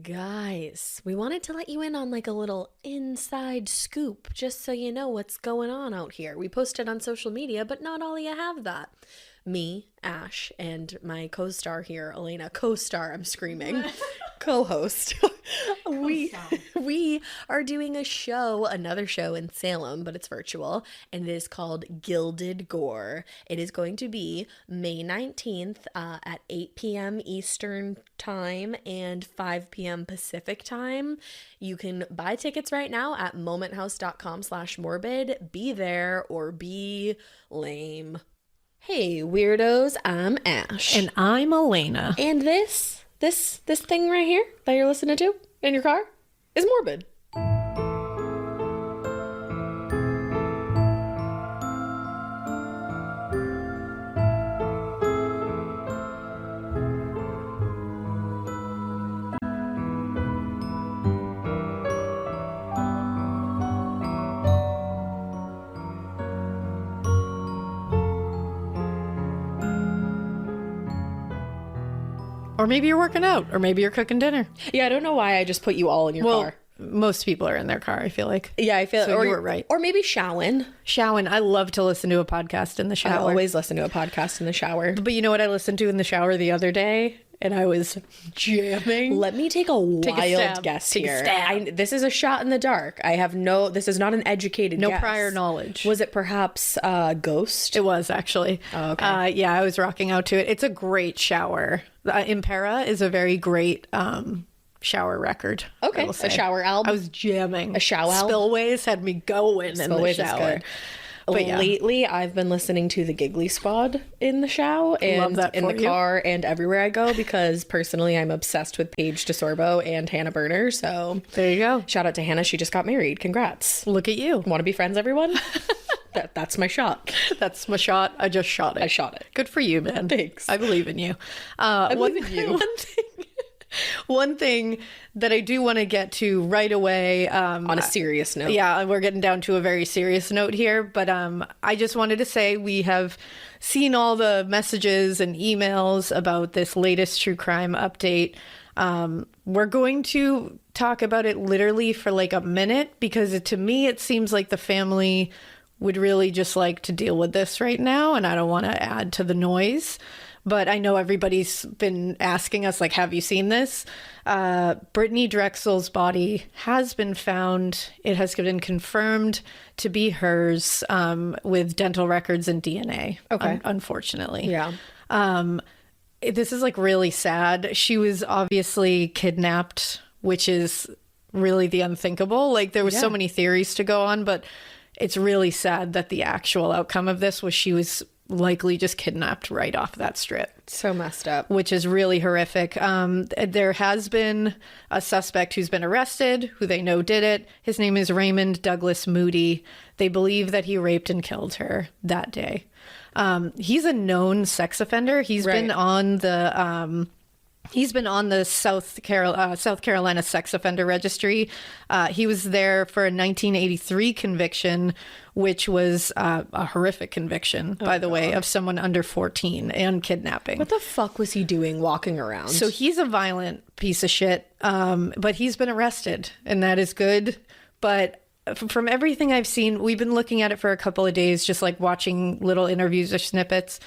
Guys, we wanted to let you in on like a little inside scoop, just so you know what's going on out here. We posted on social media, but not all of you have that. Me, Ash, and my co-star here, Elena, I'm screaming, co-host. we are doing another show in Salem, but it's virtual, and it is called Gilded Gore. It is going to be May 19th at 8 p.m. Eastern time and 5 p.m. Pacific time. You can buy tickets right now at momenthouse.com/morbid. Be there or be lame. Hey weirdos, I'm Ash. And I'm Elena. And this thing right here that you're listening to in your car is Morbid. Or maybe you're working out, or maybe you're cooking dinner. Yeah, I don't know why I just put you all in your car. Most people are in their car, I feel like. Yeah, I feel so you were right. Or maybe showering. I love to listen to a podcast in the shower. I always listen to a podcast in the shower. But you know what I listened to in the shower the other day? And I was jamming. Let me take a wild guess here. This is a shot in the dark. This is not an educated guess. No prior knowledge. Was it perhaps Ghost? It was, actually. Oh, okay. Yeah, I was rocking out to it. It's a great shower. Impera is a very great shower record. Okay, a shower album. I was jamming. A shower album. Spillways had me going in the shower. Is good. But lately, I've been listening to the Giggly Squad in the shower and in the car and everywhere I go because personally, I'm obsessed with Paige DeSorbo and Hannah Berner. So there you go. Shout out to Hannah. She just got married. Congrats. Look at you. Want to be friends, everyone? That's my shot. That's my shot. I just shot it. I shot it. Good for you, man. Thanks. I believe in you. One thing that I do want to get to right away. On a serious note. Yeah, we're getting down to a very serious note here. But I just wanted to say we have seen all the messages and emails about this latest true crime update. We're going to talk about it literally for like a minute because to me it seems like the family would really just like to deal with this right now. And I don't want to add to the noise. But I know everybody's been asking us, like, have you seen this? Brittany Drexel's body has been found. It has been confirmed to be hers with dental records and DNA, unfortunately. Yeah. This is, like, really sad. She was obviously kidnapped, which is really the unthinkable. Like, there were so many theories to go on, but it's really sad that the actual outcome of this was she was likely just kidnapped right off that strip. So messed up. Which is really horrific. There has been a suspect who's been arrested, who they know did it. His name is Raymond Douglas Moody. They believe that he raped and killed her that day. He's a known sex offender. He's been on the South Carolina Sex Offender Registry. He was there for a 1983 conviction, which was a horrific conviction, by the way, of someone under 14 and kidnapping. What the fuck was he doing walking around? So he's a violent piece of shit, but he's been arrested, and that is good. But from everything I've seen, we've been looking at it for a couple of days, just like watching little interviews or snippets.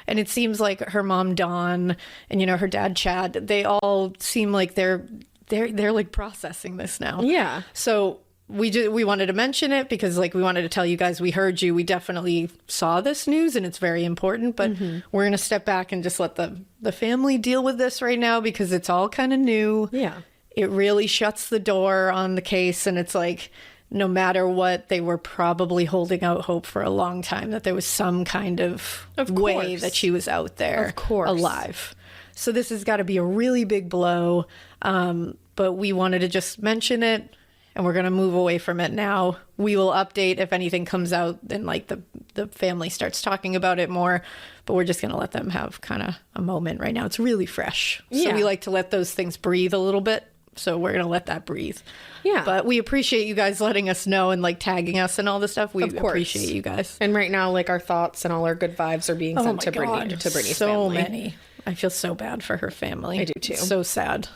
And it seems like her mom, Dawn, and, her dad, Chad, they all seem like they're like processing this now. Yeah. So we wanted to mention it because like we wanted to tell you guys we heard you. We definitely saw this news and it's very important, but we're going to step back and just let the family deal with this right now because it's all kind of new. Yeah. It really shuts the door on the case, and it's like, no matter what, they were probably holding out hope for a long time that there was some kind of way that she was out there alive. So this has got to be a really big blow. But we wanted to just mention it, and we're going to move away from it now. We will update if anything comes out and like the family starts talking about it more, but we're just going to let them have kind of a moment right now. It's really fresh. So we like to let those things breathe a little bit. So we're going to let that breathe. Yeah. But we appreciate you guys letting us know and like tagging us and all this stuff. We appreciate you guys. And right now, like our thoughts and all our good vibes are being sent to Brittany's family. So many. I feel so bad for her family. I do too. It's so sad.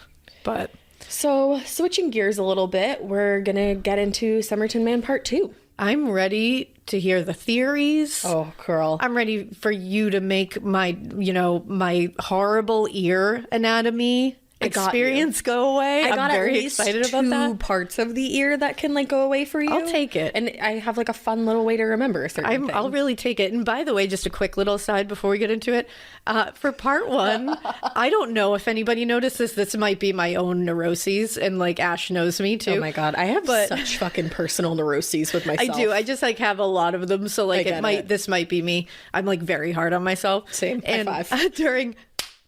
But So, switching gears a little bit, we're gonna get into Somerton Man Part 2. I'm ready to hear the theories. Oh, girl. I'm ready for you to make my horrible ear anatomy experience go away. I got I'm very at least excited about that. two parts of the ear that can like go away for you. I'll take it. And I have like a fun little way to remember certain I'll things. really take it. And by the way, just a quick little aside before we get into it. For part 1, I don't know if anybody noticed this. This might be my own neuroses, and like Ash knows me too. Oh my God. I have such fucking personal neuroses with myself. I do. I just like have a lot of them. So like this might be me. I'm like very hard on myself. Same. And High five.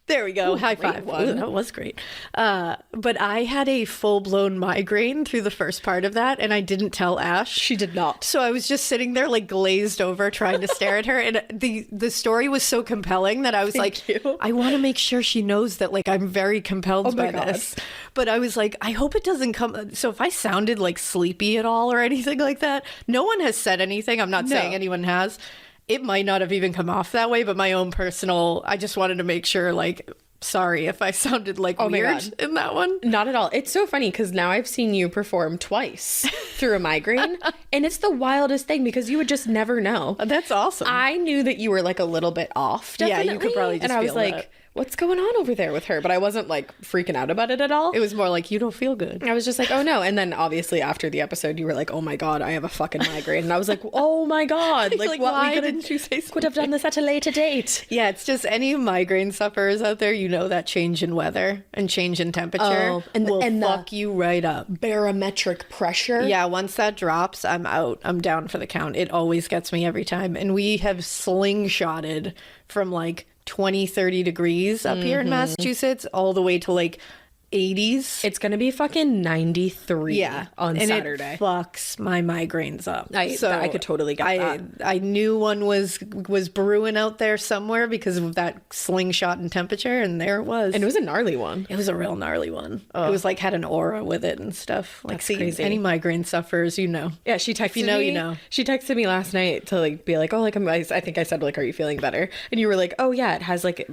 There we go. High five. Ooh, that was great. But I had a full-blown migraine through the first part of that, and I didn't tell Ash. She did not. So I was just sitting there like glazed over trying to stare at her. And the story was so compelling that I was I want to make sure she knows that like I'm very compelled by this. But I was like, I hope it doesn't come. So if I sounded like sleepy at all or anything like that, no one has said anything. I'm not saying anyone has. It might not have even come off that way, but my own personal, I just wanted to make sure, like, sorry if I sounded like weird in that one. Not at all. It's so funny because now I've seen you perform twice through a migraine, and it's the wildest thing because you would just never know. That's awesome. I knew that you were like a little bit off, definitely. Yeah, you could probably just and I was feel like, that. What's going on over there with her? But I wasn't like freaking out about it at all. It was more like, you don't feel good. I was just like, oh no. And then obviously after the episode, you were like, oh my God, I have a fucking migraine. And I was like, oh my God. Like, what? Why didn't you say something? Could have done this at a later date. Yeah, it's just any migraine sufferers out there, you know that change in weather and change in temperature will fuck you right up. Barometric pressure. Yeah, once that drops, I'm out. I'm down for the count. It always gets me every time. And we have slingshotted from like 20, 30 degrees up here in Massachusetts all the way to like 80s. It's going to be fucking 93 on Saturday. It fucks my migraines up. I could totally get that. I knew one was brewing out there somewhere because of that slingshot in temperature, and there it was. And it was a gnarly one. It was a real gnarly one. It was like had an aura with it and stuff. Like, That's crazy. Any migraine sufferers, you know. Yeah, she texted me. You know. She texted me last night to like be like, oh, like I think I said like, are you feeling better? And you were like, oh yeah,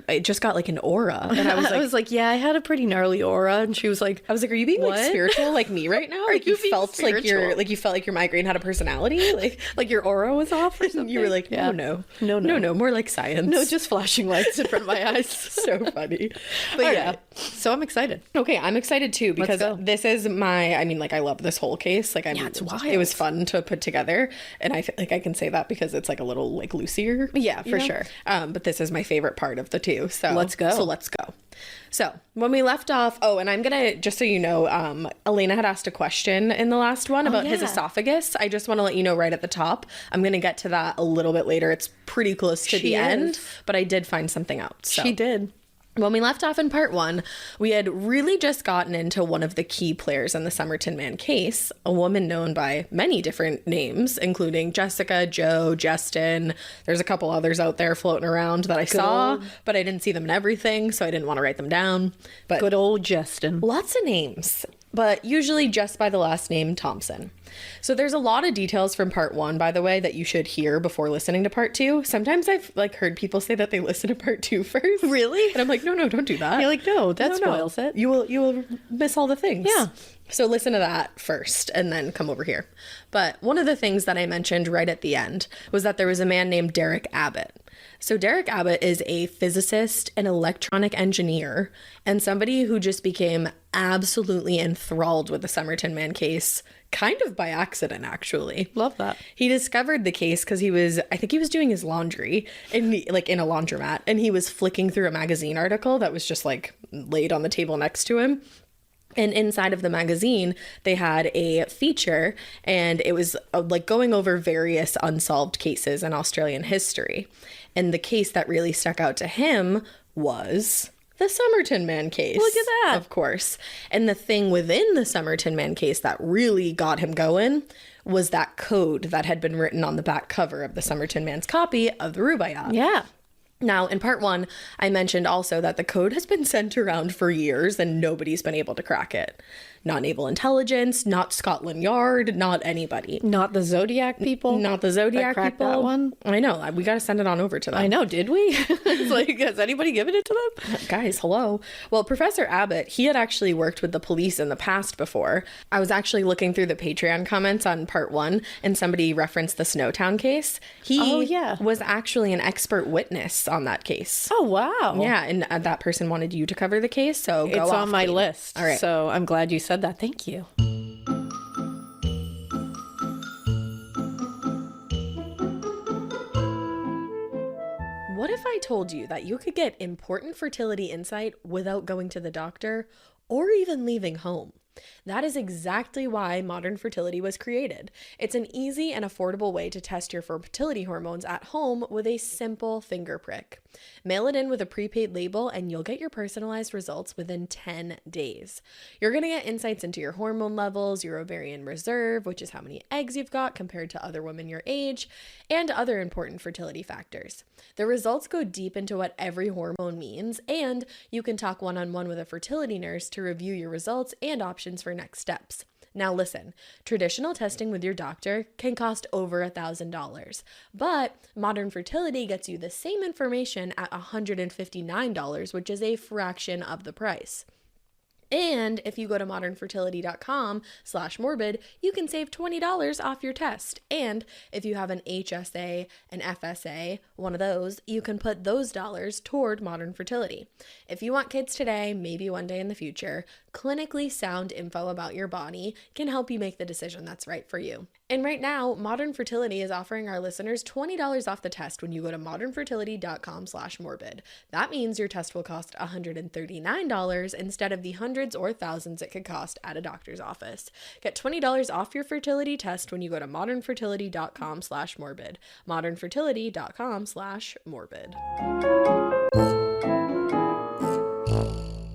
it just got like an aura. And I was like, yeah, I had a pretty gnarly aura. And she was like, I was like, are you being like spiritual like me right now? Like you felt spiritual? like you felt like your migraine had a personality, like your aura was off or something. You were like, no, more like science. No, just flashing lights in front of my eyes. So funny. But all right. So I'm excited. Okay, I'm excited too because this is I love this whole case. Like, it's wild. It was fun to put together, and I feel like I can say that because it's like a little like loosier. Yeah, for sure. But this is my favorite part of the two. So let's go. So when we left off, and I'm gonna just so you know, Elena had asked a question in the last one about his esophagus. I just want to let you know right at the top. I'm gonna get to that a little bit later. It's pretty close to the end, but I did find something out. So. She did. When we left off in part 1, we had really just gotten into one of the key players in the Somerton Man case, a woman known by many different names, including Jessica, Joe, Justin. There's a couple others out there floating around that I saw, but I didn't see them in everything, so I didn't want to write them down. But good old Justin. Lots of names, but usually just by the last name Thompson. So there's a lot of details from part 1, by the way, that you should hear before listening to part 2. Sometimes I've like heard people say that they listen to part 2 first. Really? And I'm like, no, don't do that. You're like, no, that spoils it. You will miss all the things. Yeah. So listen to that first and then come over here. But one of the things that I mentioned right at the end was that there was a man named Derek Abbott. So Derek Abbott is a physicist, an electronic engineer, and somebody who just became absolutely enthralled with the Somerton Man case, kind of by accident, actually. Love that. He discovered the case because I think he was doing his laundry in a laundromat, and he was flicking through a magazine article that was just like laid on the table next to him. And inside of the magazine, they had a feature, and it was like going over various unsolved cases in Australian history. And the case that really stuck out to him was the Somerton Man case. Look at that. Of course. And the thing within the Somerton Man case that really got him going was that code that had been written on the back cover of the Somerton Man's copy of the Rubaiyat. Yeah. Now, in part 1, I mentioned also that the code has been sent around for years and nobody's been able to crack it. not Naval Intelligence, not Scotland Yard, not anybody. Not the Zodiac people? Not the Zodiac cracked people. that one? I know. We got to send it on over to them. I know. Did we? It's like, has anybody given it to them? Guys, hello. Well, Professor Abbott, he had actually worked with the police in the past before. I was actually looking through the Patreon comments on part 1, and somebody referenced the Snowtown case. He was actually an expert witness on that case. Oh, wow. Yeah, and that person wanted you to cover the case, so go It's off, on my Kate. list. All right. So I'm glad you said that. Thank you. What if I told you that you could get important fertility insight without going to the doctor or even leaving home? That is exactly why modern fertility was created. It's an easy and affordable way to test your fertility hormones at home with a simple finger prick. Mail it in with a prepaid label and you'll get your personalized results within 10 days. You're going to get insights into your hormone levels, your ovarian reserve, which is how many eggs you've got compared to other women your age, and other important fertility factors. The results go deep into what every hormone means, and you can talk one-on-one with a fertility nurse to review your results and options for next steps. Now listen, traditional testing with your doctor can cost over $1,000, but modern fertility gets you the same information at $159, which is a fraction of the price. And if you go to modernfertility.com/morbid, you can save $20 off your test. And if you have an HSA, an FSA, one of those, you can put those dollars toward modern fertility. If you want kids today, maybe one day in the future, clinically sound info about your body can help you make the decision that's right for you. And right now, Modern Fertility is offering our listeners $20 off the test when you go to modernfertility.com/morbid. That means your test will cost $139 instead of the hundreds or thousands it could cost at a doctor's office. Get $20 off your fertility test when you go to modernfertility.com/morbid. modernfertility.com/morbid.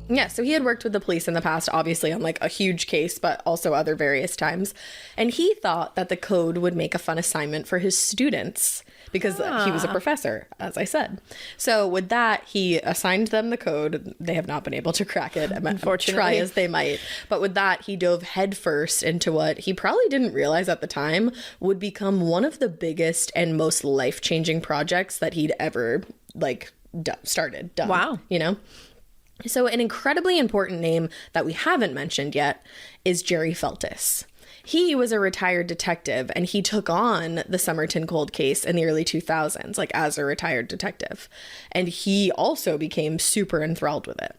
Yeah, so he had worked with the police in the past, obviously on like a huge case, but also other various times. And he thought that the code would make a fun assignment for his students because he was a professor, as I said. So with that, he assigned them the code. They have not been able to crack it, unfortunately, try as they might. But with that, he dove headfirst into what he probably didn't realize at the time would become one of the biggest and most life-changing projects that he'd ever done. Wow. You know? So an incredibly important name that we haven't mentioned yet is Jerry Feltus. He was a retired detective and he took on the Somerton cold case in the early 2000s, like as a retired detective. And he also became super enthralled with it.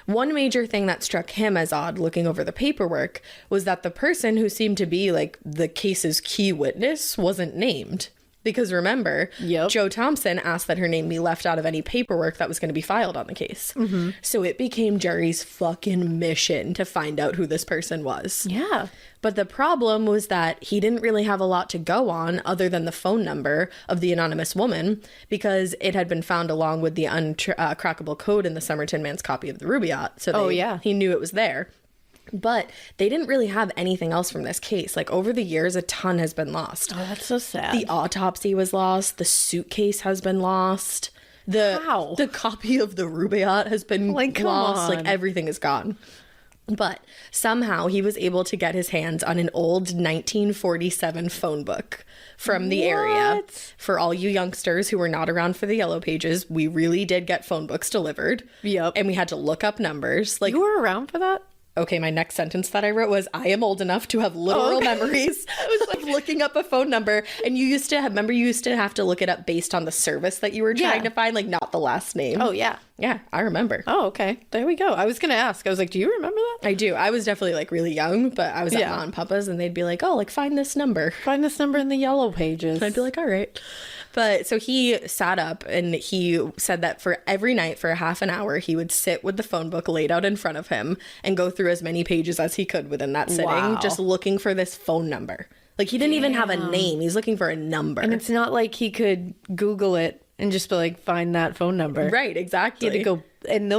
One major thing that struck him as odd looking over the paperwork was that the person who seemed to be like the case's key witness wasn't named. Because remember, Joe Thompson asked that her name be left out of any paperwork that was going to be filed on the case. Mm-hmm. So it became Jerry's fucking mission to find out who this person was. Yeah. But the problem was that he didn't really have a lot to go on other than the phone number of the anonymous woman because it had been found along with the uncrackable code in the Somerton man's copy of the Rubaiyat. So he knew it was there. But they didn't really have anything else from this case. Like over the years, a ton has been lost. Oh, that's so sad. The autopsy was lost. The suitcase has been lost. The copy of the Rubaiyat has been lost. Like everything is gone. But somehow he was able to get his hands on an old 1947 phone book from the area. For all you youngsters who were not around for the Yellow Pages, we really did get phone books delivered. Yep. And we had to look up numbers. Like, you were around for that? Okay, my next sentence that I wrote was, I am old enough to have literal memories of looking up a phone number. And you used to have to look it up based on the service that you were trying to find, like not the last name. Oh, yeah. Yeah, I remember. Oh, okay. There we go. I was going to ask. I was like, do you remember that? I do. I was definitely like really young, but I was at Mom and Papa's and they'd be like, oh, like find this number. Find this number in the Yellow Pages. And I'd be like, all right. But so he sat up and he said that for every night for a half an hour, he would sit with the phone book laid out in front of him and go through as many pages as he could within that sitting, just looking for this phone number. Like he didn't even have a name. He's looking for a number. And it's not like he could Google it and just be like, find that phone number. Right, exactly. He had to go And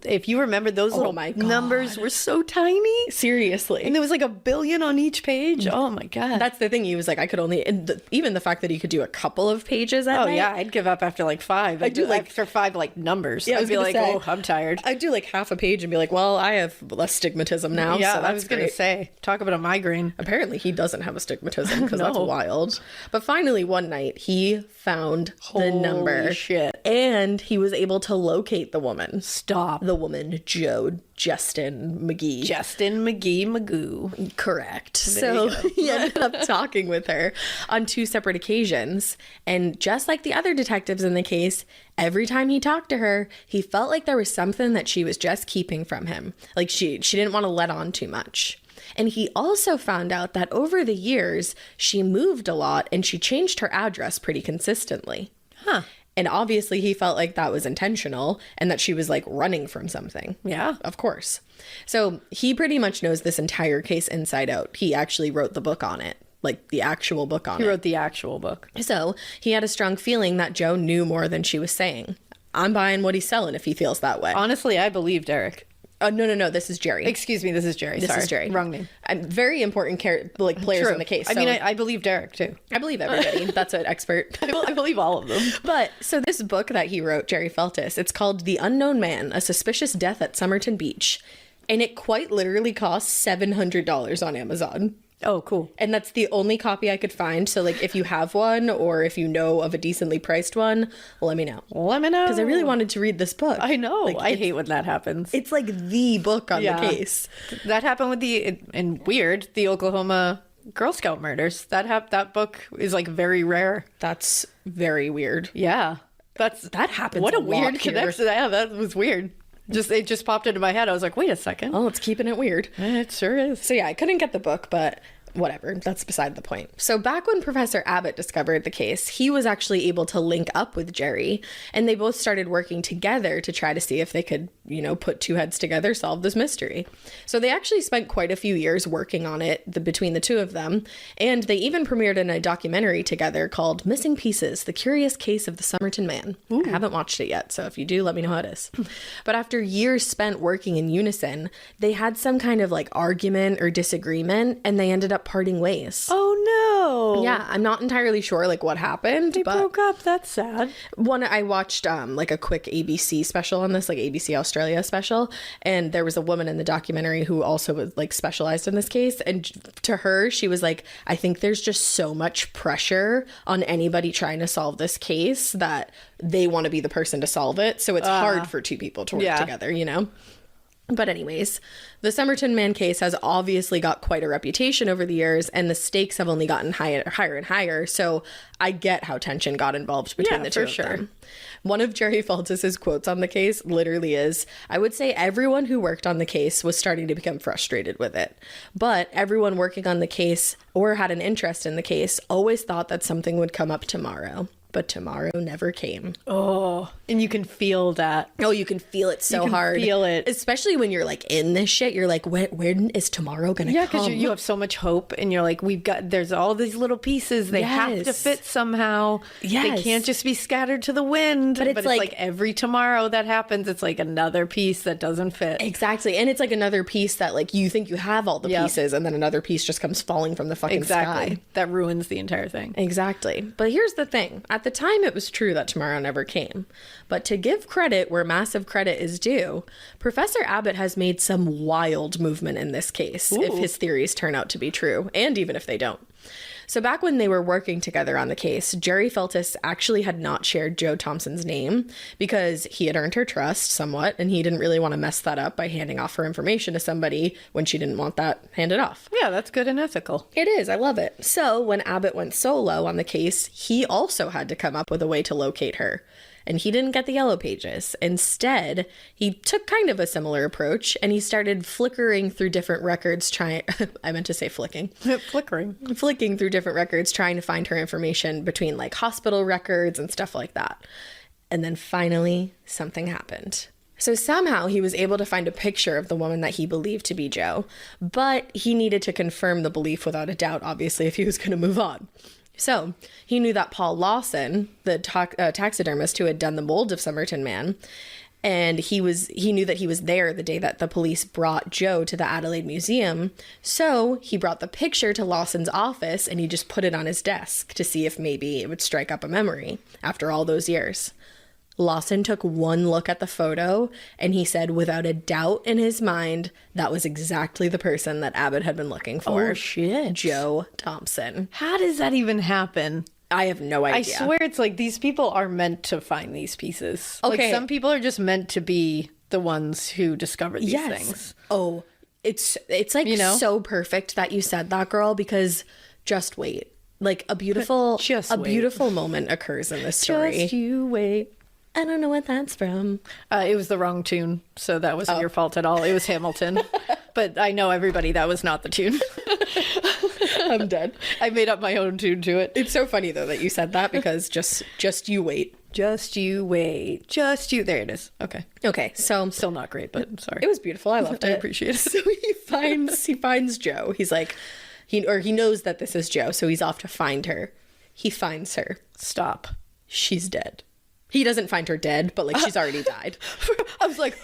if you remember, those little my God. numbers were so tiny. Seriously. And there was like 1 billion on each page. Oh my God. That's the thing. He was like, I could only, even the fact that he could do a couple of pages at night. Yeah, I'd give up after like 5. I'd do like after 5 like numbers. Yeah, I'd be like, oh, I'm tired. I'd do like half a page and be like, well, I have less stigmatism now. Yeah, so that's I was going to say, talk about a migraine. Apparently he doesn't have astigmatism because No. that's wild. But finally one night he found the number. Holy shit. And he was able to locate the woman. Stop. The woman, Joe Justin McGee. Justin McGee Magoo. Correct. So he ended up talking with her on 2 separate occasions. And just like the other detectives in the case, every time he talked to her, he felt like there was something that she was just keeping from him. Like she didn't want to let on too much. And he also found out that over the years, she moved a lot and she changed her address pretty consistently. Huh. And obviously he felt like that was intentional and that she was like running from something. Yeah. Of course. So he pretty much knows this entire case inside out. He actually wrote the book on it, like the actual book on it. He wrote the actual book. So he had a strong feeling that Joe knew more than she was saying. I'm buying what he's selling if he feels that way. Honestly, I believe Derek. No. This is Jerry. Excuse me, this is Jerry. This Sorry. is Jerry. Wrong name. I'm very important players True. in the case. I So mean, I believe Derek too. I believe everybody. That's an expert. I believe all of them. But so this book that he wrote, Jerry Feltus, it's called The Unknown Man, A Suspicious Death at Somerton Beach. And it quite literally costs $700 on Amazon. Oh, cool. And that's the only copy I could find. So like if you have one or if you know of a decently priced one, let me know. Let me know. Because I really wanted to read this book. I know. Like, I hate when that happens. It's like the book on the case. That happened with the Oklahoma Girl Scout murders. That book is like very rare. That's very weird. Yeah. That happens What a a weird lot here. connection. Yeah, that was weird. It just popped into my head. I was like, wait a second. Oh, it's keeping it weird. It sure is. So yeah, I couldn't get the book, but whatever. That's beside the point. So back when Professor Abbott discovered the case, he was actually able to link up with Jerry, and they both started working together to try to see if they could, put 2 heads together, solve this mystery. So they actually spent quite a few years working on it between the 2 of them, and they even premiered in a documentary together called Missing Pieces: The Curious Case of the Somerton Man. Ooh. I haven't watched it yet, so if you do, let me know how it is. But after years spent working in unison, they had some kind of like argument or disagreement, and they ended up parting ways. Oh no. Yeah, I'm not entirely sure like what happened. They broke up. That's sad. I watched like a quick ABC special on this, like ABC Australia special, and there was a woman in the documentary who also was like specialized in this case, and to her she was like, I think there's just so much pressure on anybody trying to solve this case that they want to be the person to solve it, so it's hard for 2 people to work together, But anyways, the Somerton Man case has obviously got quite a reputation over the years, and the stakes have only gotten higher and higher, so I get how tension got involved between the 2 of them. One of Jerry Feltus's quotes on the case literally is, I would say everyone who worked on the case was starting to become frustrated with it, but everyone working on the case or had an interest in the case always thought that something would come up tomorrow. But tomorrow never came. Oh, and you can feel that. Oh, you can feel it so hard. Feel it. Especially when you're like in this shit. You're like, when is tomorrow going to come? Yeah, because you have so much hope and you're like, there's all these little pieces. They have to fit somehow. Yes. They can't just be scattered to the wind. But it's like every tomorrow that happens, it's like another piece that doesn't fit. Exactly. And it's like another piece that like you think you have all the pieces and then another piece just comes falling from the fucking sky. That ruins the entire thing. Exactly. But here's the thing. At the time, it was true that tomorrow never came. But to give credit where massive credit is due, Professor Abbott has made some wild movement in this case, if his theories turn out to be true, and even if they don't. So back when they were working together on the case, Jerry Feltus actually had not shared Joe Thompson's name because he had earned her trust somewhat, and he didn't really want to mess that up by handing off her information to somebody when she didn't want that handed off. Yeah, that's good and ethical. It is. I love it. So when Abbott went solo on the case, he also had to come up with a way to locate her. And he didn't get the yellow pages. Instead, he took kind of a similar approach, and he started flickering through different records I meant to say flicking. Flicking through different records, trying to find her information between like hospital records and stuff like that. And then finally, something happened. So somehow he was able to find a picture of the woman that he believed to be Joe, but he needed to confirm the belief without a doubt, obviously, if he was going to move on. So he knew that Paul Lawson, the taxidermist who had done the mold of Somerton Man, And he knew that he was there the day that the police brought Joe to the Adelaide Museum. So he brought the picture to Lawson's office and he just put it on his desk to see if maybe it would strike up a memory after all those years. Lawson took one look at the photo and he said without a doubt in his mind that was exactly the person that Abbott had been looking for. Oh, shit. Joe Thompson. How does that even happen? I have no idea. I swear it's like these people are meant to find these pieces. Okay. Like some people are just meant to be the ones who discover these things. Oh, it's like so perfect that you said that, girl, because just wait. Like a beautiful beautiful moment occurs in this story. Just you wait. I don't know what that's from. It was the wrong tune, so that wasn't your fault at all. It was Hamilton. But I know everybody that was not the tune. I'm dead. I made up my own tune to it. It's so funny, though, that you said that because just you wait. Just you wait. Just you. There it is. Okay. Okay, so Still not great, but I'm sorry. it was beautiful. I loved it. I appreciate it. So he finds Joe. He's like, he knows that this is Joe, so he's off to find her. He finds her. Stop. She's dead. He doesn't find her dead, but like she's already died. I was like,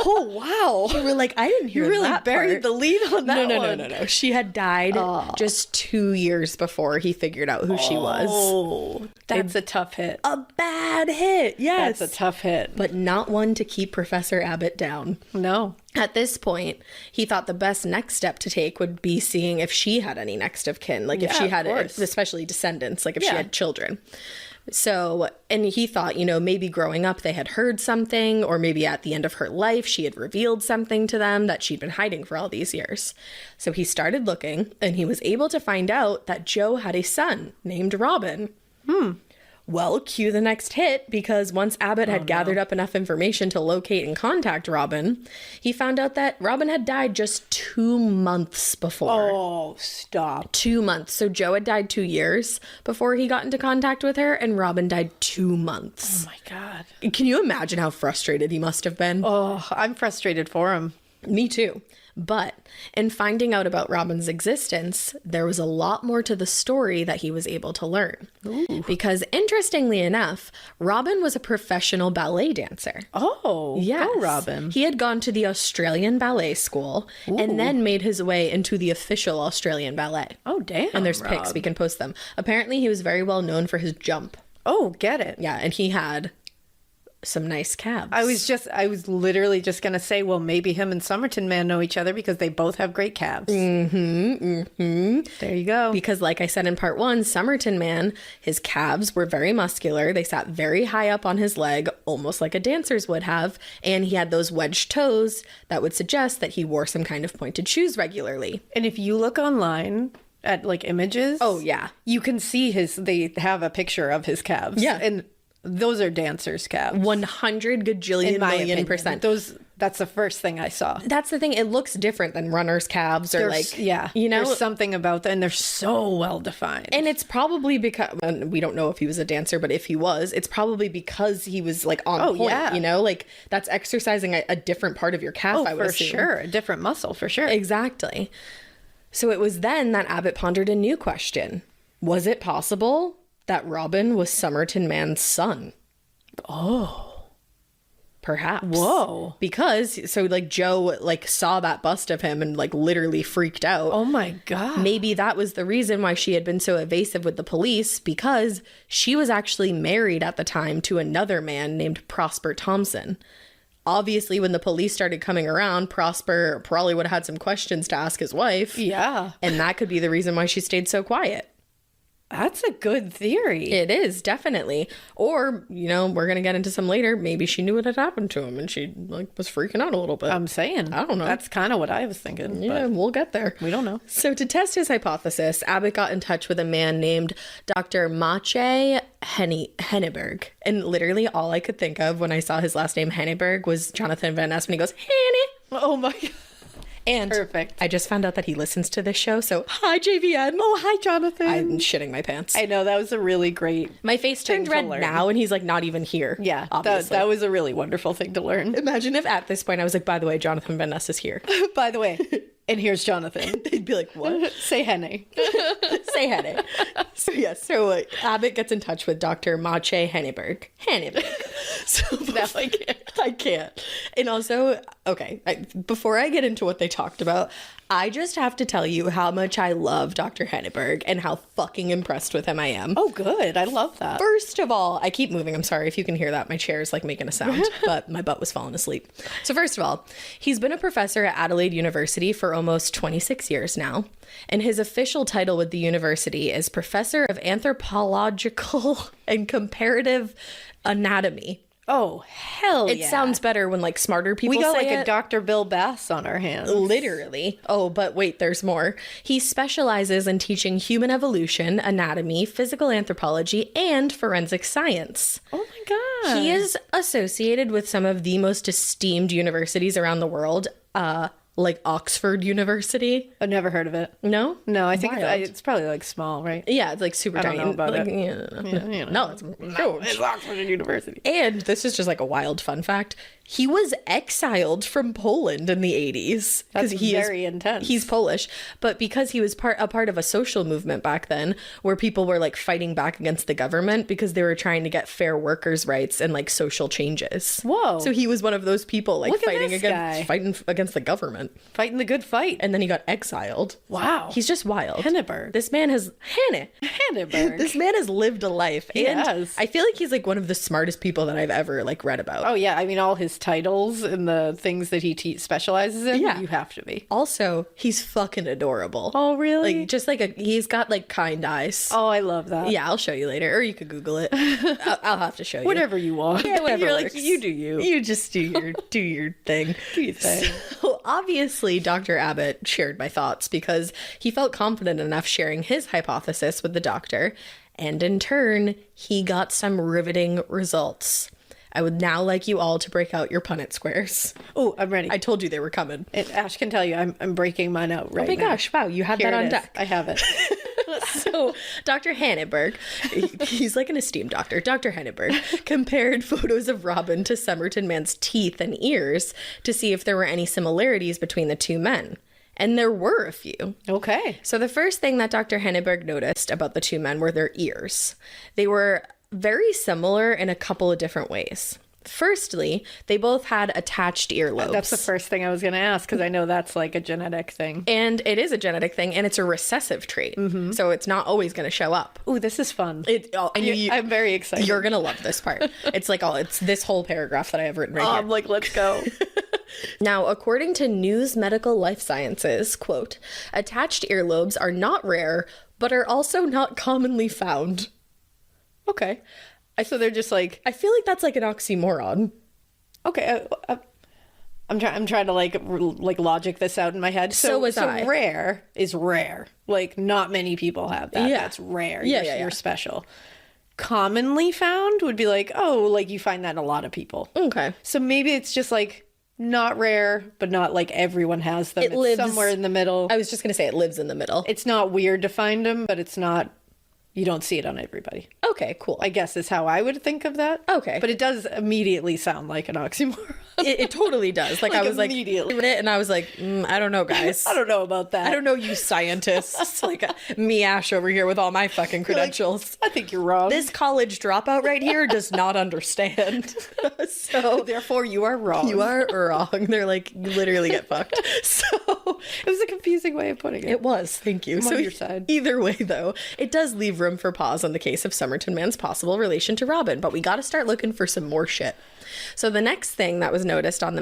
oh, wow. You were like, I didn't hear You really that buried part. the lead on that one. No. She had died just 2 years before he figured out who she was. Oh, that's a tough hit. A bad hit, yes. That's a tough hit. But not one to keep Professor Abbott down. No. At this point, he thought the best next step to take would be seeing if she had any next of kin. Like if she had, especially descendants, like if she had children. So, and he thought, maybe growing up they had heard something, or maybe at the end of her life she had revealed something to them that she'd been hiding for all these years. So he started looking, and he was able to find out that Joe had a son named Robin. Well, cue the next hit, because once Abbott had gathered up enough information to locate and contact Robin, he found out that Robin had died just 2 months before. Oh, stop. 2 months. So Joe had died 2 years before he got into contact with her, and Robin died 2 months. Oh, my God. Can you imagine how frustrated he must have been? Oh, I'm frustrated for him. Me too. But in finding out about Robin's existence, there was a lot more to the story that he was able to learn. Ooh. Because interestingly enough, Robin was a professional ballet dancer. Oh, yes. Go Robin. He had gone to the Australian Ballet School and then made his way into the official Australian ballet. Oh, damn. And there's pics, we can post them. Apparently, he was very well known for his jump. Oh, get it. Yeah, and he had some nice calves. I was literally just gonna say, well, maybe him and Somerton Man know each other because they both have great calves. There you go. Because like I said in part 1, Somerton Man, his calves were very muscular. They sat very high up on his leg, almost like a dancer's would have. And he had those wedged toes that would suggest that he wore some kind of pointed shoes regularly. And if you look online at like images, oh yeah, you can see they have a picture of his calves. Yeah. And those are dancers' calves. 100 gajillion million percent. That's the first thing I saw. That's the thing. It looks different than runners' calves or there's something about that, and they're so well defined. And it's probably because, and we don't know if he was a dancer, but if he was, it's probably because he was like on point, like that's exercising a different part of your calf, I would assume. For sure. A different muscle, for sure. Exactly. So it was then that Abbott pondered a new question. Was it possible that Robin was Somerton Man's son? Oh. Perhaps. Whoa. Because, so like Joe like saw that bust of him and like literally freaked out. Oh my God. Maybe that was the reason why she had been so evasive with the police, because she was actually married at the time to another man named Prosper Thompson. Obviously, when the police started coming around, Prosper probably would have had some questions to ask his wife. Yeah. And that could be the reason why she stayed so quiet. That's a good theory. It is, definitely. Or, we're going to get into some later. Maybe she knew what had happened to him and she was freaking out a little bit. I'm saying. I don't know. That's kind of what I was thinking. Yeah, we'll get there. We don't know. So to test his hypothesis, Abbott got in touch with a man named Dr. Mache Henneberg. And literally all I could think of when I saw his last name Henneberg was Jonathan Van Ness when he goes, Henny. Oh my God. And perfect. I just found out that he listens to this show. So hi, JVN. Oh, hi, Jonathan. I'm shitting my pants. I know. That was a really great. My face turned red now and he's like not even here. Yeah. Obviously. That was a really wonderful thing to learn. Imagine if at this point I was like, by the way, Jonathan Van Ness is here. By the way. And here's Jonathan. They'd be like, what? Say Henny. Say Henny. So Abbott gets in touch with Dr. Mache Henneberg. So now I can't. I can't. And also, okay, before I get into what they talked about, I just have to tell you how much I love Dr. Henneberg and how fucking impressed with him I am. Oh, good. I love that. First of all, I keep moving. I'm sorry if you can hear that. My chair is like making a sound, but my butt was falling asleep. So first of all, he's been a professor at Adelaide University for almost 26 years now. And his official title with the university is Professor of Anthropological and Comparative Anatomy. Oh, hell It sounds better when like smarter people We got say like it. a Dr. Bill Bass on our hands. Literally. Oh, but wait, there's more. He specializes in teaching human evolution, anatomy, physical anthropology, and forensic science. Oh my God. He is associated with some of the most esteemed universities around the world, like Oxford University. I've never heard of it. No? No, I think Wild. it's probably like small, right? Yeah, it's like super I don't tiny. know about like, it. Yeah, no, it's huge. It's Oxford University. And this is just like a wild fun fact. He was exiled from Poland in the 80s. That's very intense. He's Polish. But because he was a part of a social movement back then where people were like fighting back against the government because they were trying to get fair workers' rights and like social changes. Whoa. So he was one of those people like Look at fighting this guy. against the government. Fighting the good fight. And then he got exiled. Wow. He's just wild. Henneberg. This man has Henneberg. This man has lived a life. He and has. I feel like he's like one of the smartest people that I've ever like read about. Oh yeah, I mean all his titles and the things that he specializes in, Yeah. you have to be. Also, he's fucking adorable. Oh really? Like just like he's got like kind eyes. Oh, I love that. Yeah, I'll show you later, or you could Google it. I'll have to show you. Whatever you want. Yeah, whatever You're works. like, you do you. You just do your thing. Do your thing. So obviously, Dr. Abbott shared my thoughts because he felt confident enough sharing his hypothesis with the doctor, and in turn, he got some riveting results. I would now like you all to break out your punnett squares. Oh, I'm ready. I told you they were coming. And Ash can tell you I'm breaking mine out right now. Oh my gosh, wow, you had Here that it on is. deck. I have it. So, Dr. Henneberg, he's like an esteemed doctor. Dr. Henneberg compared photos of Robin to Somerton man's teeth and ears to see if there were any similarities between the two men. And there were a few. Okay. So, the first thing that Dr. Henneberg noticed about the two men were their ears. They were very similar in a couple of different ways. Firstly, they both had attached earlobes. That's the first thing I was going to ask because I know that's like a genetic thing. And it is a genetic thing, and it's a recessive trait. So it's not always going to show up. Ooh, this is fun. I'm very excited. You're going to love this part. It's like it's this whole paragraph that I have written right here. I'm like, let's go. Now, according to News Medical Life Sciences, quote, attached earlobes are not rare, but are also not commonly found. Okay. So they're just like, I feel like that's like an oxymoron. okay. I'm trying to like logic this out in my head. So was I. Rare is rare. Like not many people have that. Yeah. That's rare. Yeah, You're special. Commonly found would be like, oh, like you find that in a lot of people. Okay. So maybe it's just like not rare, but not like everyone has them. It It's lives somewhere in the middle. I was just going to say it lives in the middle. It's not weird to find them, but it's not, you don't see it on everybody. Okay, cool. I guess is how I would think of that. Okay. But it does immediately sound like an oxymoron. It totally does. Like I was like, immediately. and I was like, I don't know, guys. I don't know about that. I don't know, you scientists. Like me, Ash, over here with all my fucking credentials. I think you're wrong. This college dropout right here does not understand. So Therefore, you are wrong. you are wrong. They're like, you literally get fucked. So It was a confusing way of putting it. it was. Thank you. I'm So on your side. either way, though, it does leave room for pause on the case of Somerton man's possible relation to Robin, but we got to start looking for some more shit. So the next thing that was noticed on the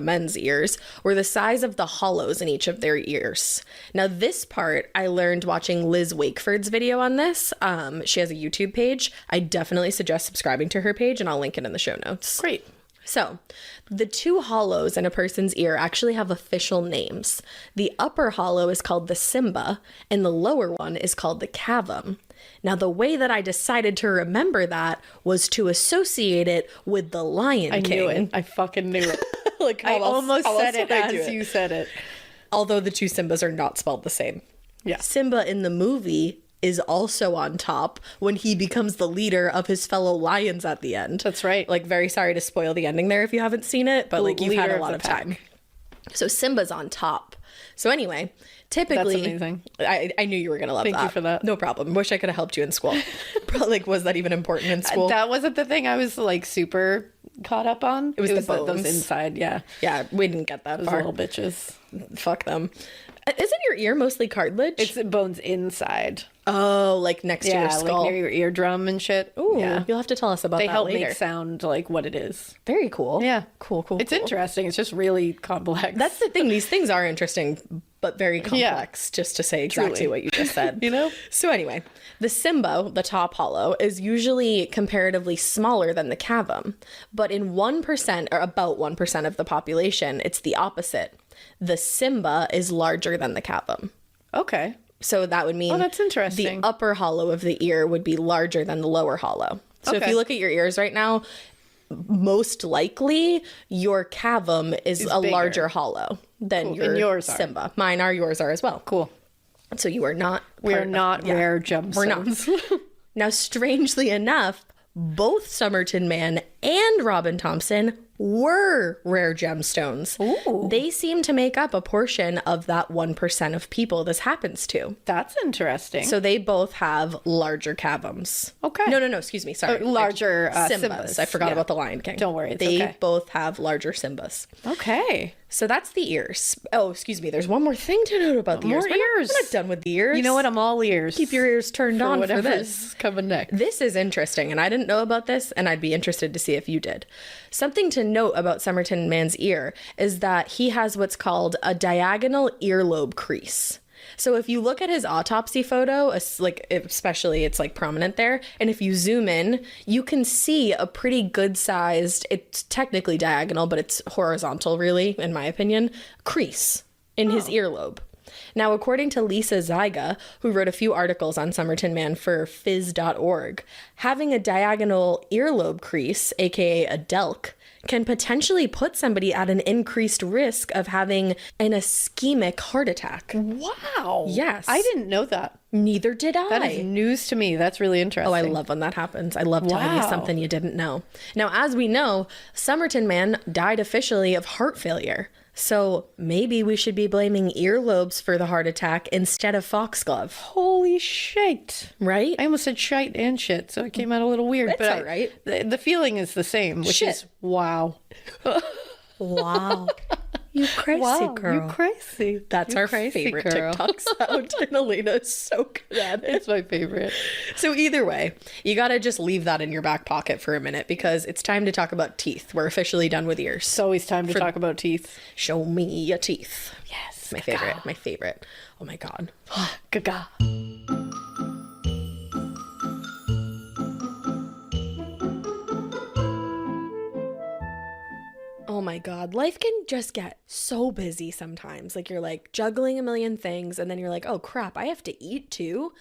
men's ears were the size of the hollows in each of their ears. Now this part I learned watching Liz Wakeford's video on this. She has a YouTube page. I definitely suggest subscribing to her page, and I'll link it in the show notes. Great. So, the two hollows in a person's ear actually have official names. The upper hollow is called the cymba, and the lower one is called the cavum. Now, the way that I decided to remember that was to associate it with the Lion King. I knew it. I fucking knew it. Like, I how else- almost how said else it would I do as you said it. Although the two Simbas are not spelled the same. Yeah. Simba in the movie is also on top when he becomes the leader of his fellow lions at the end. That's right. Like, very sorry to spoil the ending there if you haven't seen it, but like you've had leader a of lot the of pack. time. So Simba's on top. So anyway, typically, That's amazing. I knew you were gonna love Thank that. you for that. No problem. Wish I could have helped you in school. Like, was that even important in school? That wasn't the thing I was like super caught up on. It was the those bones. inside, yeah. Yeah, we didn't get that Those far. little bitches. Fuck them. Isn't your ear mostly cartilage? It's bones inside. Oh, like next to your skull. like near your eardrum and shit. Ooh, yeah. you'll have to tell us about They that help later. make sound like what it is. Very cool. Yeah. Cool. It's cool. interesting. It's just really complex. That's the thing. These things are interesting, but very complex, just to say exactly Truly. what you just said. You know? So anyway, the cymba, the top hollow, is usually comparatively smaller than the cavum. But in 1%, or about 1% of the population, it's the opposite. The cymba is larger than the cavum. Okay. So that would mean that's interesting. the upper hollow of the ear would be larger than the lower hollow. So if Okay. you look at your ears right now, most likely your cavum is a bigger. larger hollow than Cool. your And yours are. cymba. Mine are, yours are as well. Cool. So you are not. We are part of- not yeah. rare gemstones. We're not. Now, strangely enough, both Somerton Man and Robin Thompson were rare gemstones. Ooh. They seem to make up a portion of that 1% of people this happens to. That's interesting. So they both have larger cavums. Okay. No, excuse me. Sorry. larger cymbas. cymbas. I forgot Yeah. about the Lion King. Don't worry, it's they okay. both have larger cymbas. Okay. So that's the ears. Oh, excuse me. There's one more thing to note about the More ears. We're ears. not done with the ears. You know what? I'm all ears. Keep your ears turned on for whatever's this. coming next. This is interesting, and I didn't know about this, and I'd be interested to see if you did. Something to note about Somerton Man's ear is that he has what's called a diagonal earlobe crease. So if you look at his autopsy photo, like especially it's like prominent there, and if you zoom in, you can see a pretty good sized, it's technically diagonal, but it's horizontal really, in my opinion, crease in his earlobe. Now, according to Lisa Zyga, who wrote a few articles on Somerton Man for phys.org, having a diagonal earlobe crease, aka a delk, can potentially put somebody at an increased risk of having an ischemic heart attack. Wow. Yes. I didn't know that. Neither did I. That is news to me. That's really interesting. Oh, I love when that happens. I love telling you Wow. something you didn't know. Now, as we know, Somerton Man died officially of heart failure. So maybe we should be blaming earlobes for the heart attack instead of foxglove, Holy shit. right? I almost said shite and shit, so it came out a little weird. It's but all right. The feeling is the same, which Shit. is wow. Wow. You crazy girl. You crazy. That's You our crazy favorite girl. TikTok sound. And Elena is so good at it. It's my favorite. So either way, you got to just leave that in your back pocket for a minute because it's time to talk about teeth. We're officially done with ears. It's always time to talk about teeth. Show me your teeth. Yes. My favorite. My favorite. Oh my God. Gaga. Oh my God. Life can just get so busy sometimes. Like you're like juggling a million things and then you're like, oh crap, I have to eat too.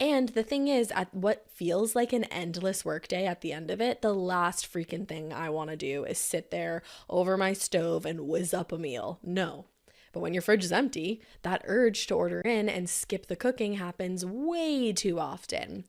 And the thing is, at what feels like an endless workday at the end of it, the last freaking thing I want to do is sit there over my stove and whiz up a meal. No. But when your fridge is empty, that urge to order in and skip the cooking happens way too often.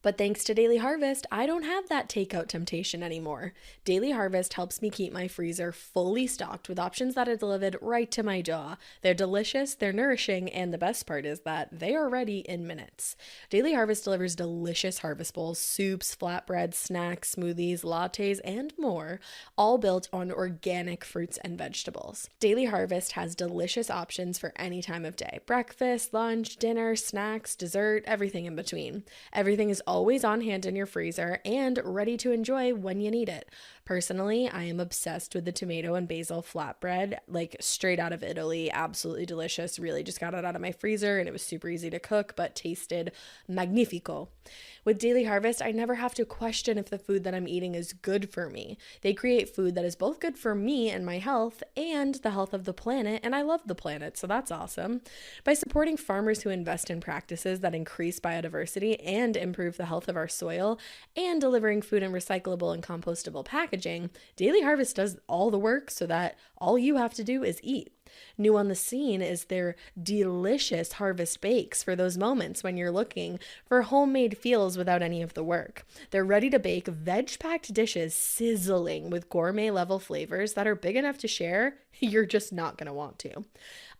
But thanks to Daily Harvest, I don't have that takeout temptation anymore. Daily Harvest helps me keep my freezer fully stocked with options that are delivered right to my door. They're delicious, they're nourishing, and the best part is that they are ready in minutes. Daily Harvest delivers delicious harvest bowls, soups, flatbreads, snacks, smoothies, lattes, and more, all built on organic fruits and vegetables. Daily Harvest has delicious options for any time of day. Breakfast, lunch, dinner, snacks, dessert, everything in between. Everything is always on hand in your freezer and ready to enjoy when you need it. Personally, I am obsessed with the tomato and basil flatbread, like straight out of Italy. Absolutely delicious. Really just got it out of my freezer and it was super easy to cook, but tasted magnifico. With Daily Harvest, I never have to question if the food that I'm eating is good for me. They create food that is both good for me and my health and the health of the planet, and I love the planet, so that's awesome. By supporting farmers who invest in practices that increase biodiversity and improve the health of our soil, and delivering food in recyclable and compostable packaging, Daily Harvest does all the work so that all you have to do is eat. New on the scene is their delicious harvest bakes for those moments when you're looking for homemade feels without any of the work. They're ready to bake veg-packed dishes sizzling with gourmet level flavors that are big enough to share, you're just not going to want to.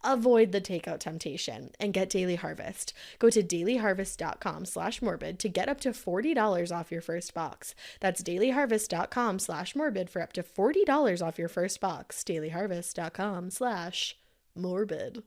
Avoid the takeout temptation and get Daily Harvest. Go to dailyharvest.com/morbid to get up to $40 off your first box. That's dailyharvest.com/morbid for up to $40 off your first box. dailyharvest.com/morbid.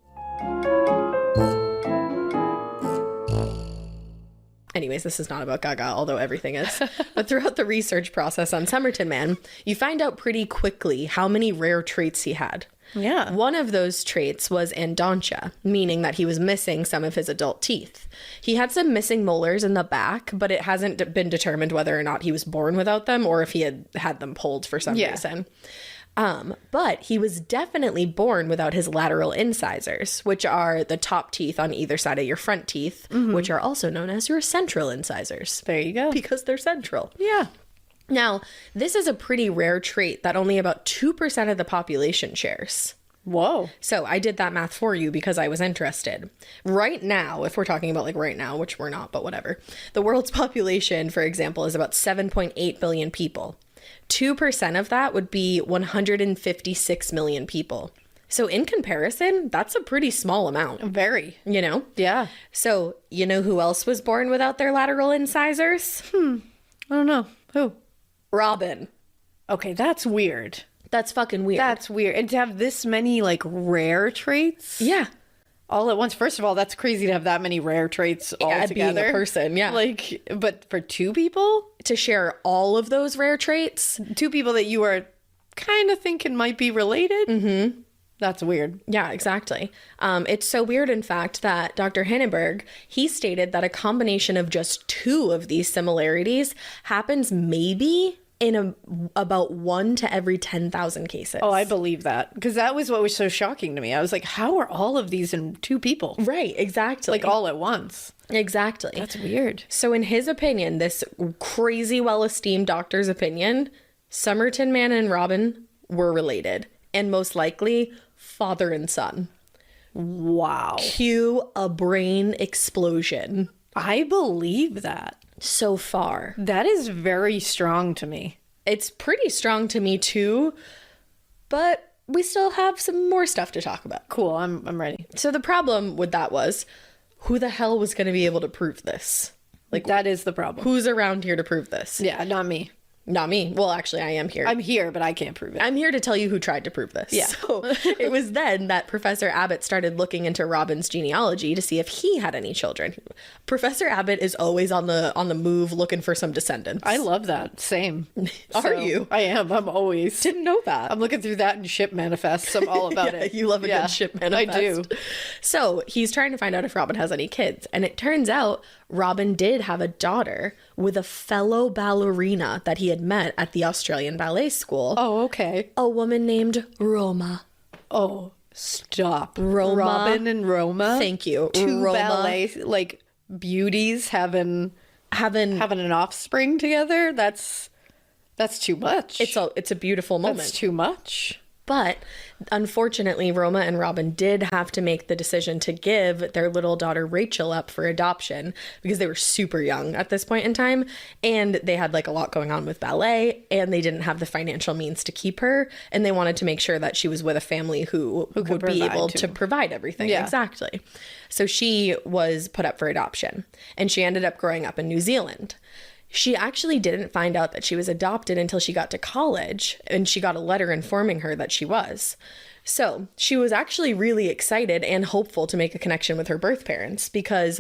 Anyways, this is not about Gaga, although everything is. But throughout the research process on Somerton Man, you find out pretty quickly how many rare traits he had. Yeah. One of those traits was endodontia, meaning that he was missing some of his adult teeth. He had some missing molars in the back, but it hasn't been determined whether or not he was born without them or if he had them pulled for some reason. But he was definitely born without his lateral incisors, which are the top teeth on either side of your front teeth, which are also known as your central incisors. There you go. Because they're central. Yeah. Now, this is a pretty rare trait that only about 2% of the population shares. Whoa. So I did that math for you because I was interested. Right now, if we're talking about like right now, which we're not, but whatever, the world's population, for example, is about 7.8 billion people. 2% of that would be 156 million people. So in comparison, that's a pretty small amount. Very. You know? Yeah. So you know who else was born without their lateral incisors? I don't know. Who? Robin. Okay, that's weird. That's fucking weird. That's weird. And to have this many, like, rare traits? Yeah. All at once. First of all, that's crazy to have that many rare traits all together. Being a person, yeah. Like, but for two people? To share all of those rare traits? Two people that you are kind of thinking might be related? Mm-hmm. That's weird. Yeah, exactly. It's so weird, in fact, that Dr. Hindenburg, he stated that a combination of just 2 of these similarities happens maybe in about 1 to every 10,000 cases. Oh, I believe that. Because that was what was so shocking to me. I was like, how are all of these in 2 people? Right, exactly. Like all at once. Exactly. That's weird. So in his opinion, this crazy well-esteemed doctor's opinion, Somerton Man and Robin were related. And most likely, father and son. Wow. Cue a brain explosion. I believe that. So far. That is very strong to me. It's pretty strong to me too, but we still have some more stuff to talk about. Cool, I'm ready. So the problem with that was, who the hell was going to be able to prove this? Like, that is the problem. Who's around here to prove this? Yeah, not me. Not me. Well, actually, I am here. I'm here, but I can't prove it. I'm here to tell you who tried to prove this. Yeah. So it was then that Professor Abbott started looking into Robin's genealogy to see if he had any children. Professor Abbott is always on the move looking for some descendants. I love that. Same. Are you? I am. I'm always. Didn't know that. I'm looking through that and ship manifests. I'm all about it. You love a good ship manifest. I do. So he's trying to find out if Robin has any kids. And it turns out Robin did have a daughter with a fellow ballerina that he had met at the Australian Ballet School. Oh, okay. A woman named Roma. Oh, stop. Roma. Robin and Roma. Thank you. 2 Roma. ballet, like, beauties having an offspring together. That's too much. It's a beautiful moment. That's too much. But unfortunately, Roma and Robin did have to make the decision to give their little daughter Rachel up for adoption because they were super young at this point in time. And they had like a lot going on with ballet and they didn't have the financial means to keep her. And they wanted to make sure that she was with a family who would be able to provide everything. Yeah. Exactly. So she was put up for adoption and she ended up growing up in New Zealand. She actually didn't find out that she was adopted until she got to college and she got a letter informing her that she was. So she was actually really excited and hopeful to make a connection with her birth parents because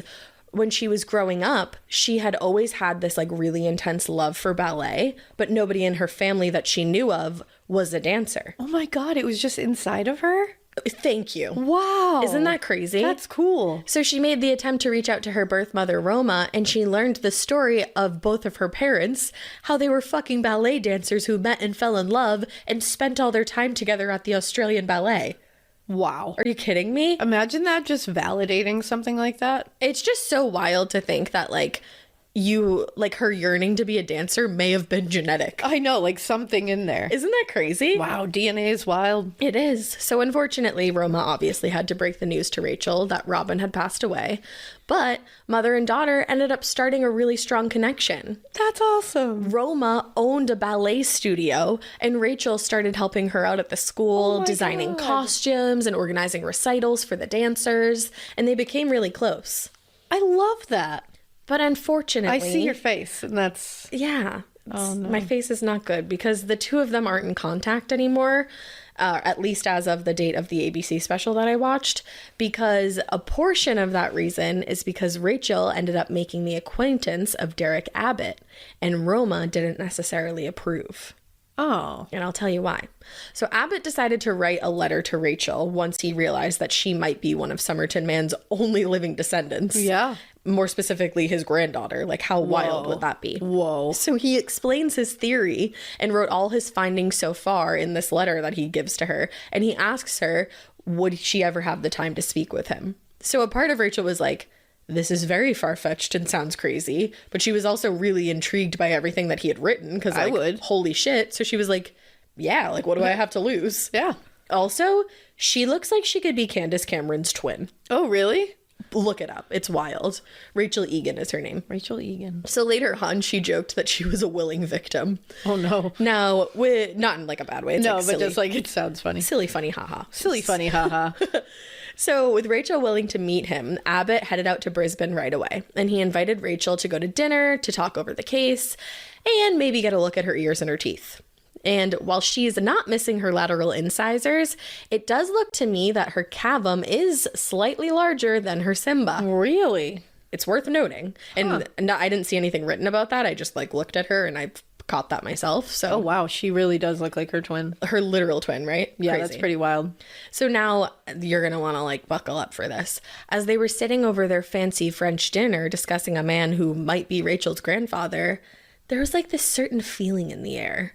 when she was growing up, she had always had this like really intense love for ballet, but nobody in her family that she knew of was a dancer. Oh my God, it was just inside of her? Thank you. Wow. Isn't that crazy? That's cool. So she made the attempt to reach out to her birth mother, Roma, and she learned the story of both of her parents, how they were fucking ballet dancers who met and fell in love and spent all their time together at the Australian Ballet. Wow. Are you kidding me? Imagine that just validating something like that. It's just so wild to think that, like, her yearning to be a dancer may have been genetic. I know, like something in there. Isn't that crazy? Wow, DNA is wild. It is. So unfortunately, Roma obviously had to break the news to Rachel that Robin had passed away. But mother and daughter ended up starting a really strong connection. That's awesome. Roma owned a ballet studio, and Rachel started helping her out at the school, designing costumes and organizing recitals for the dancers, and they became really close. I love that. But unfortunately... I see your face, and that's... Yeah. Oh, no. My face is not good because the two of them aren't in contact anymore, at least as of the date of the ABC special that I watched, because a portion of that reason is because Rachel ended up making the acquaintance of Derek Abbott, and Roma didn't necessarily approve. Oh. And I'll tell you why. So Abbott decided to write a letter to Rachel once he realized that she might be one of Somerton Man's only living descendants. Yeah. More specifically, his granddaughter. Like, how wild would that be? Whoa. So he explains his theory and wrote all his findings so far in this letter that he gives to her. And he asks her, would she ever have the time to speak with him? So a part of Rachel was like, this is very far-fetched and sounds crazy. But she was also really intrigued by everything that he had written. Because, like, I would. Holy shit. So she was like, yeah, like, what do I have to lose? Yeah. Also, she looks like she could be Candace Cameron's twin. Oh, really? Look it up. It's wild. Rachel Egan is her name. Rachel Egan. So later on, she joked that she was a willing victim. Oh, no. Now, not in like a bad way. It's No, like but silly, just like it sounds funny. silly, funny, haha. Silly, funny, haha. So with Rachel willing to meet him, Abbott headed out to Brisbane right away. And he invited Rachel to go to dinner, to talk over the case, and maybe get a look at her ears and her teeth. And while she's not missing her lateral incisors, it does look to me that her cavum is slightly larger than her Simba. Really? It's worth noting. And no, I didn't see anything written about that. I just like looked at her and I caught that myself. So Oh, wow. She really does look like her twin. her literal twin, right? Yeah, Crazy. that's pretty wild. So now you're going to want to like buckle up for this. As they were sitting over their fancy French dinner discussing a man who might be Rachel's grandfather, there was like this certain feeling in the air.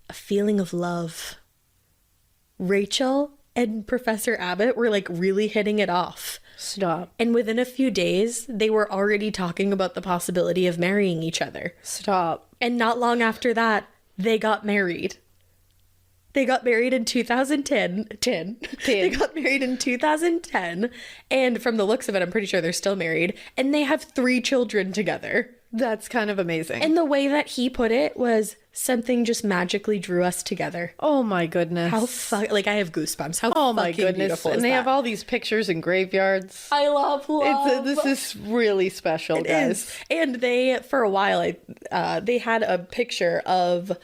A feeling of love. Rachel and Professor Abbott were like really hitting it off. Stop. And within a few days, they were already talking about the possibility of marrying each other. Stop. And not long after that, they got married. They got married in 2010. They got married in 2010. And from the looks of it, I'm pretty sure they're still married. And they have 3 children together. That's kind of amazing. And the way that he put it was something just magically drew us together. Oh my goodness. How like I have goosebumps. How Oh my fucking goodness. beautiful is And they that? have all these pictures in graveyards. I love love. This is really special, It guys. is. And they, for a while, they had a picture of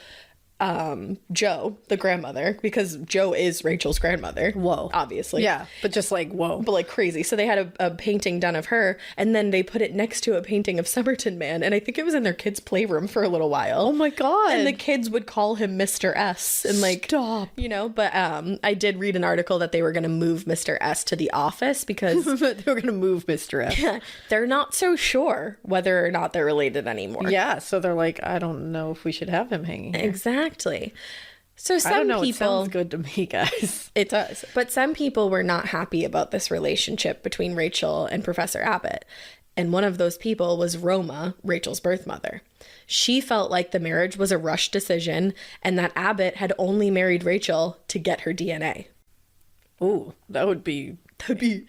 Jo, the grandmother, because Jo is Rachel's grandmother. Whoa. Obviously. Yeah, but just like, whoa. But like crazy. So they had a painting done of her, and then they put it next to a painting of Somerton Man, and I think it was in their kids' playroom for a little while. Oh my God. And the kids would call him Mr. S. And like, Stop. you know, but I did read an article that they were going to move Mr. S to the office because They were going to move Mr. F. they're not so sure whether or not they're related anymore. Yeah, so they're like, I don't know if we should have him hanging here. Exactly. So some I don't know, people, it sounds good to me, guys. it does, but some people were not happy about this relationship between Rachel and Professor Abbott. And one of those people was Roma, Rachel's birth mother. She felt like the marriage was a rushed decision and that Abbott had only married Rachel to get her DNA. Ooh, that'd be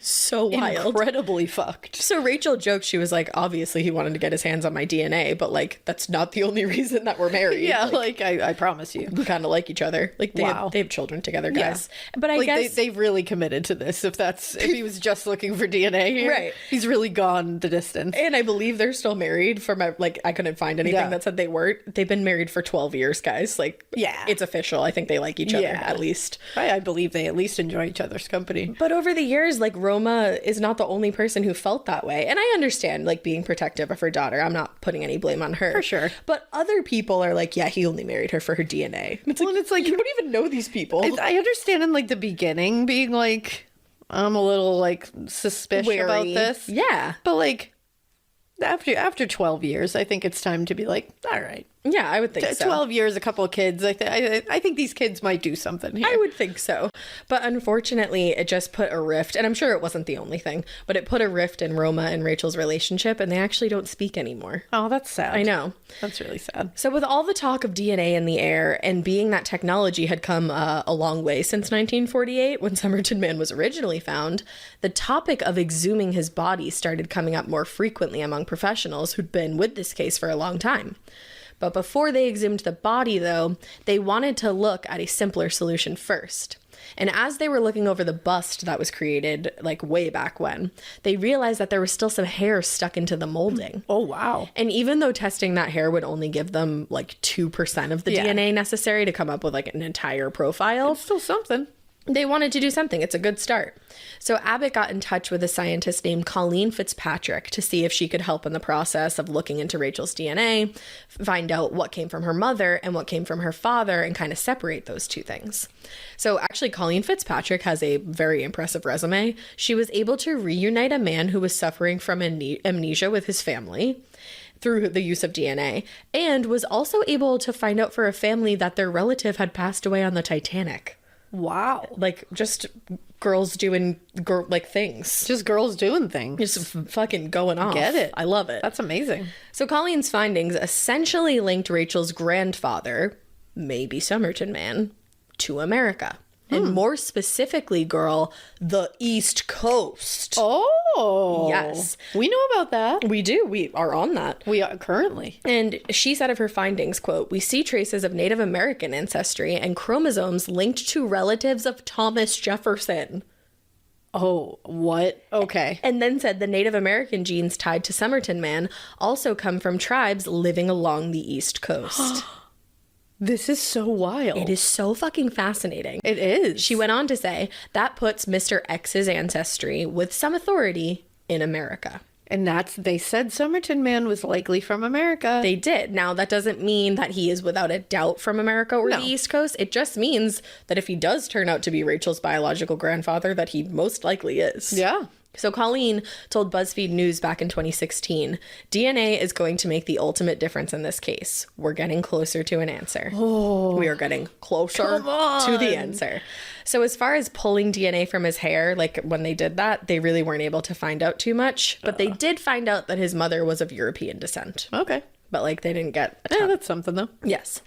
so wild. incredibly fucked. So Rachel joked, she was like, obviously he wanted to get his hands on my DNA, but like, that's not the only reason that we're married. Yeah, like I promise you. We kind of like each other. Like they, Wow. they have children together, guys. Yeah. But I Like guess they've really committed to this. If he was just looking for DNA here, Right. he's really gone the distance. and I believe they're still married from I couldn't find anything Yeah. that said they weren't. They've been married for 12 years, guys. Like, Yeah. it's official. I think they like each other Yeah. at least. I believe they at least enjoy each other's company. But over the years, like Roma is not the only person who felt that way. And I understand like being protective of her daughter. I'm not putting any blame on her. For sure. But other people are like, yeah, he only married her for her DNA. And it's like, you don't even know these people. I understand in like the beginning being like, I'm a little like suspicious Wary. about this. Yeah. But like after 12 years, I think it's time to be like, all right. Yeah, I would think so. 12 years, a couple of kids. I think these kids might do something here. I would think so. But unfortunately, it just put a rift, and I'm sure it wasn't the only thing, but it put a rift in Roma and Rachel's relationship, and they actually don't speak anymore. Oh, that's sad. I know. That's really sad. So with all the talk of DNA in the air, and being that technology had come a long way since 1948, when Somerton Man was originally found, the topic of exhuming his body started coming up more frequently among professionals who'd been with this case for a long time. But before they exhumed the body, though, they wanted to look at a simpler solution first. And as they were looking over the bust that was created, like way back when, they realized that there was still some hair stuck into the molding. Oh, wow. And even though testing that hair would only give them like 2% of the DNA necessary to come up with like an entire profile, It's still something. they wanted to do something. It's a good start. So Abbott got in touch with a scientist named Colleen Fitzpatrick to see if she could help in the process of looking into Rachel's DNA, find out what came from her mother and what came from her father, and kind of separate those two things. So actually, Colleen Fitzpatrick has a very impressive resume. She was able to reunite a man who was suffering from amnesia with his family through the use of DNA, and was also able to find out for a family that their relative had passed away on the Titanic. Wow. Like, just girls doing like things. Just girls doing things. Just fucking going off. Get it. I love it. That's amazing. So Colleen's findings essentially linked Rachel's grandfather, maybe Somerton Man, to America. And more specifically, girl, the East Coast. Oh. Yes. We know about that. We do. We are on that. We are currently. And she said of her findings, quote, "We see traces of Native American ancestry and chromosomes linked to relatives of Thomas Jefferson." Oh, what? Okay. And then said the Native American genes tied to Somerton Man also come from tribes living along the East Coast. This is so wild. It is so fucking fascinating. It is. She went on to say that puts Mr. X's ancestry with some authority in America. And they said Somerton Man was likely from America. They did. Now, that doesn't mean that he is without a doubt from America or the East Coast. It just means that if he does turn out to be Rachel's biological grandfather, that he most likely is. Yeah. So Colleen told BuzzFeed News back in 2016, "DNA is going to make the ultimate difference in this case. We're getting closer to an answer." Oh, we are getting closer to the answer. So as far as pulling DNA from his hair, like when they did that, they really weren't able to find out too much. But they did find out that his mother was of European descent. Okay. But like they didn't get a ton. Yeah, that's something though. Yes.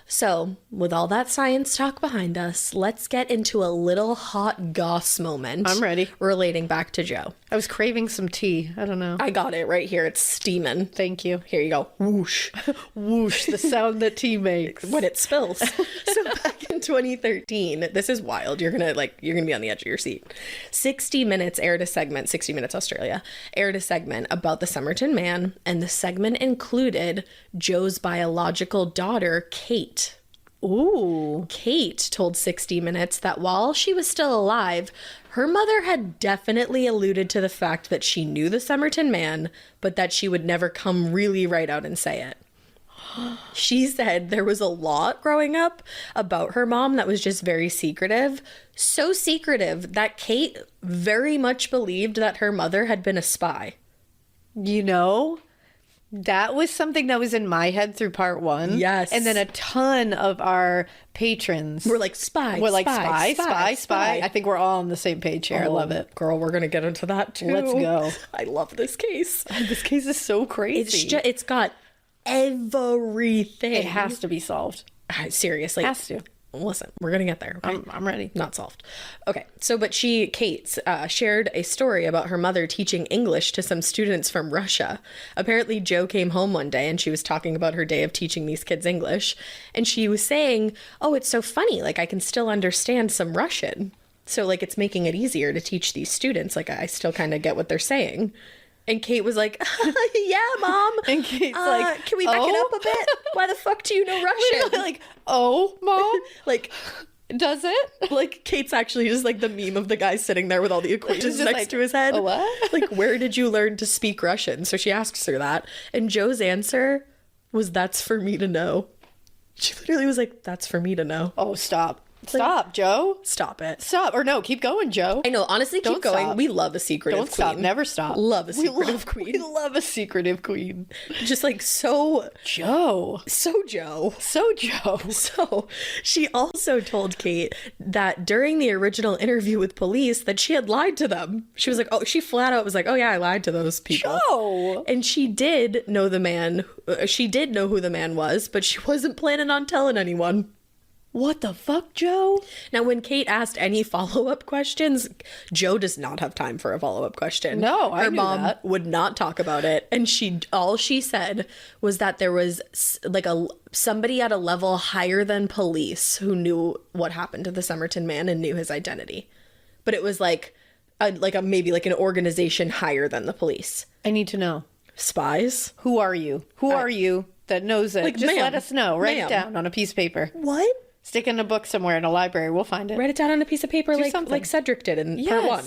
So, with all that science talk behind us, let's get into a little hot goss moment. I'm ready. Relating back to Joe. I was craving some tea. I don't know. I got it right here. It's steaming. Thank you. Here you go. Whoosh. Whoosh, the sound that tea makes. When it spills. So back in 2013, this is wild. You're gonna be on the edge of your seat. 60 Minutes aired a segment, 60 Minutes Australia, aired a segment about the Somerton Man, and the segment included Joe's biological daughter, Kate. Ooh. Kate told 60 Minutes that while she was still alive, her mother had definitely alluded to the fact that she knew the Somerton Man, but that she would never come really right out and say it. She said there was a lot growing up about her mom that was just very secretive. So secretive that Kate very much believed that her mother had been a spy. You know, that was something that was in my head through part one. Yes. And then a ton of our patrons We're like, spy, were like, spy. spy. I think we're all on the same page here. I love it. Girl, we're going to get into that too. Let's go. I love this case. This case is so crazy. It's got everything. It has to be solved. Seriously. Has to. Listen, we're going to get there. Okay? I'm ready. Not solved. Okay. So, but Kate, shared a story about her mother teaching English to some students from Russia. Apparently, Joe came home one day and she was talking about her day of teaching these kids English. And she was saying, "Oh, it's so funny. Like, I can still understand some Russian. So, like, it's making it easier to teach these students. Like, I still kind of get what they're saying." And Kate was like, "Yeah, Mom." And Kate's like, "Can we back it up a bit? Why the fuck do you know Russian?" like, oh, Mom? Like, does it? like Kate's actually just like the meme of the guy sitting there with all the equations Just next like, to his head. "A what?" Like, where did you learn to speak Russian? So she asks her that. And Joe's answer was, "That's for me to know." She literally was like, "That's for me to know." Oh, stop. Stop, Joe. Stop it. Stop. Or no, keep going, Joe. I know, honestly, keep Don't going. stop. We love a secretive Don't queen. stop. Never stop. Love a secretive We queen. love a secretive queen. Just like so Joe. Joe. So Joe. So she also told Kate that during the original interview with police that she had lied to them. She was like, oh, she flat out was like, oh yeah, I lied to those people. Joe. And she did know the man. She did know who the man was, but she wasn't planning on telling anyone. What the fuck, Joe? Now, when Kate asked any follow-up questions, Joe does not have time for a follow-up question. No, I Her knew mom that. would not talk about it, and all she said was that there was like somebody at a level higher than police who knew what happened to the Somerton man and knew his identity. But it was like maybe like an organization higher than the police. I need to know. Spies? Who are you? Who are you that knows it? Like, Just ma'am. let us know. Write Ma'am. it down on a piece of paper. What? Stick it in a book somewhere in a library. We'll find it. Write it down on a piece of paper something. like Cedric did in part one.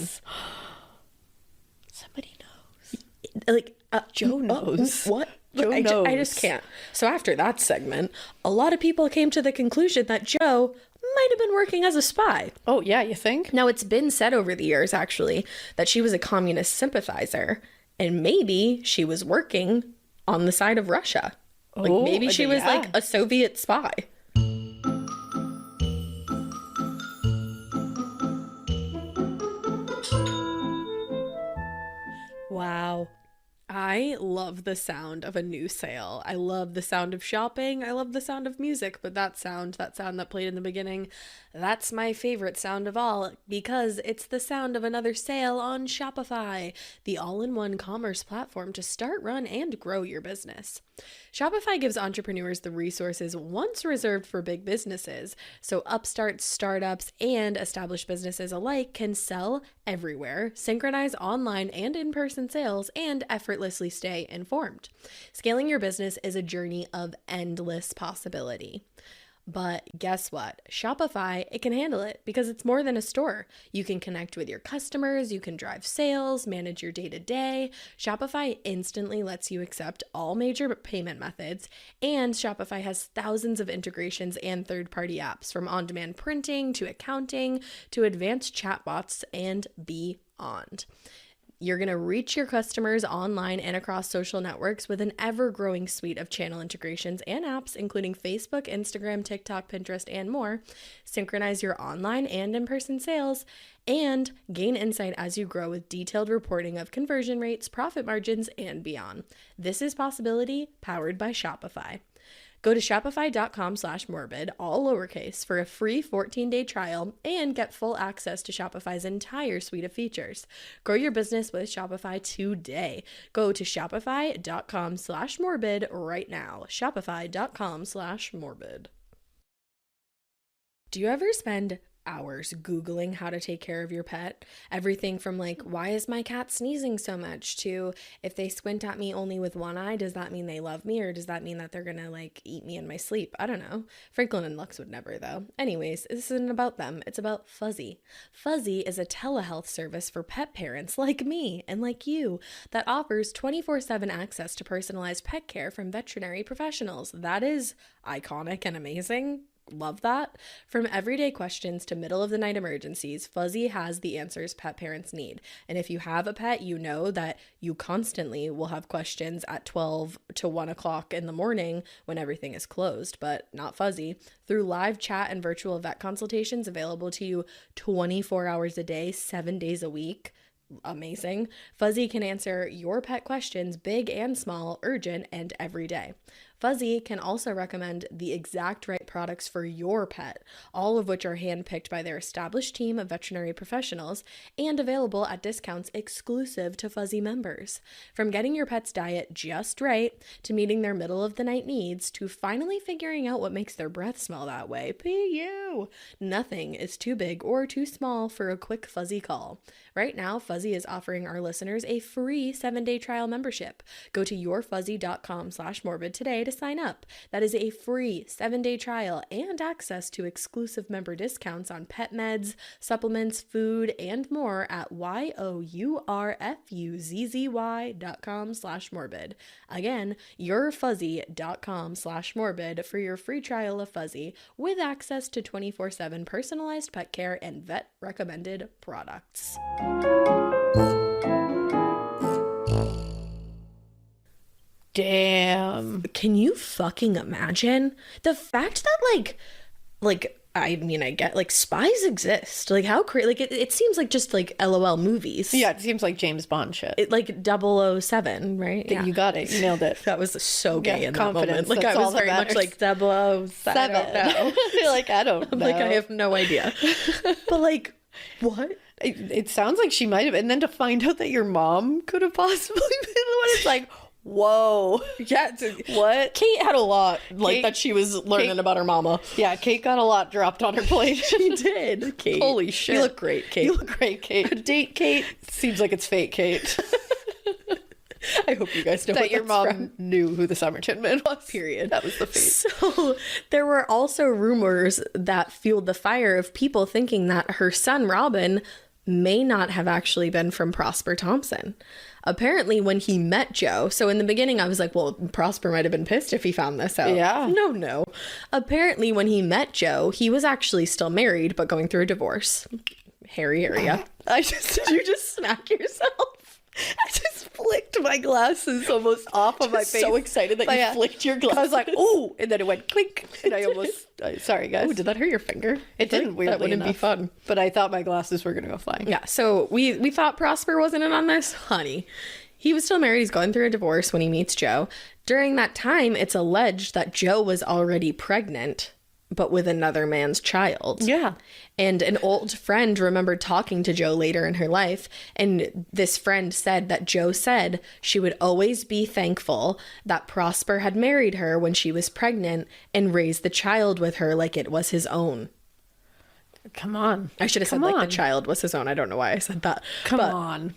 Somebody knows. Like Joe knows. What? Joe I knows. just can't. So after that segment, a lot of people came to the conclusion that Joe might have been working as a spy. Oh, yeah, you think? Now, it's been said over the years, actually, that she was a communist sympathizer, and maybe she was working on the side of Russia. Like, Oh, maybe she was yeah. like a Soviet spy. Wow. I love the sound of a new sale. I love the sound of shopping. I love the sound of music, but that sound that played in the beginning, that's my favorite sound of all because it's the sound of another sale on Shopify, the all-in-one commerce platform to start, run, and grow your business. Shopify gives entrepreneurs the resources once reserved for big businesses, so upstarts, startups, and established businesses alike can sell everywhere, synchronize online and in-person sales, and effortlessly stay informed. Scaling your business is a journey of endless possibility. But guess what? Shopify, it can handle it because it's more than a store. You can connect with your customers, you can drive sales, manage your day-to-day. Shopify instantly lets you accept all major payment methods, and Shopify has thousands of integrations and third-party apps from on-demand printing to accounting to advanced chatbots and beyond. You're going to reach your customers online and across social networks with an ever-growing suite of channel integrations and apps, including Facebook, Instagram, TikTok, Pinterest, and more. Synchronize your online and in-person sales and gain insight as you grow with detailed reporting of conversion rates, profit margins, and beyond. This is possibility powered by Shopify. Go to shopify.com/morbid, all lowercase, for a free 14-day trial and get full access to Shopify's entire suite of features. Grow your business with Shopify today. Go to shopify.com/morbid right now. Shopify.com/morbid. Do you ever spend hours Googling how to take care of your pet? Everything from like, why is my cat sneezing so much, to if they squint at me only with one eye, does that mean they love me, or does that mean that they're gonna like eat me in my sleep? I don't know. Franklin and Lux would never, though. Anyways, this isn't about them. It's about Fuzzy. Fuzzy is a telehealth service for pet parents like me and like you that offers 24/7 access to personalized pet care from veterinary professionals. That is iconic and amazing. Love that. From everyday questions to middle of the night emergencies, Fuzzy has the answers pet parents need. And if you have a pet, you know that you constantly will have questions at 12 to 1 o'clock in the morning when everything is closed, but not Fuzzy. Through live chat and virtual vet consultations available to you 24 hours a day, 7 days a week. Amazing. Fuzzy can answer your pet questions, big and small, urgent, and every day. Fuzzy can also recommend the exact right products for your pet, all of which are handpicked by their established team of veterinary professionals and available at discounts exclusive to Fuzzy members. From getting your pet's diet just right, to meeting their middle of the night needs, to finally figuring out what makes their breath smell that way, PU! Nothing is too big or too small for a quick Fuzzy call. Right now, Fuzzy is offering our listeners a free 7-day trial membership. Go to yourfuzzy.com/morbid today to sign up. That is a free 7-day trial and access to exclusive member discounts on pet meds, supplements, food, and more at yourfuzzy.com/morbid. Again, yourfuzzy.com/morbid for your free trial of Fuzzy with access to 24/7 personalized pet care and vet recommended products. Damn. Can you fucking imagine the fact that I mean, I get like spies exist. Like how crazy, like it seems like just like LOL movies. Yeah, it seems like James Bond shit. It, like 007, right? Yeah. You got it. You nailed it. That was so gay in that moment. Like That's I was very much like 007. I don't know. You're like, I don't know. Like I have no idea. But like, what? It sounds like she might have. And then to find out that your mom could have possibly been the one, it's like, whoa. Yeah. What? Kate had a lot like Kate, that she was learning about her mama. Yeah, Kate got a lot dropped on her plate. She did. Kate. Holy shit. You look great, Kate. You look great, Kate. Date Kate. Seems like it's fake, Kate. I hope you guys know that what your that's mom from. Knew who the Somerton man was. Period. That was the fate. So there were also rumors that fueled the fire of people thinking that her son Robin may not have actually been from Prosper Thompson. Apparently when he met Joe, so in the beginning I was like, well, Prosper might have been pissed if he found this out. Yeah. No. Apparently when he met Joe, he was actually still married but going through a divorce. Hairy area. Did you just smack yourself? I just flicked my glasses almost off of my face. So excited that you flicked your glasses. I was like, ooh, and then it went clink, and I almost, sorry guys. Oh, did that hurt your finger? It didn't, weirdly That wouldn't enough. be fun. But I thought my glasses were going to go flying. Yeah, so we thought Prosper wasn't in on this. Honey, he was still married. He's going through a divorce when he meets Joe. During that time, it's alleged that Joe was already pregnant, but with another man's child. Yeah. And an old friend remembered talking to Joe later in her life, and this friend said that Joe said she would always be thankful that Prosper had married her when she was pregnant and raised the child with her like it was his own. Come on. I should have said like the child was his own. I don't know why I said that. Come on.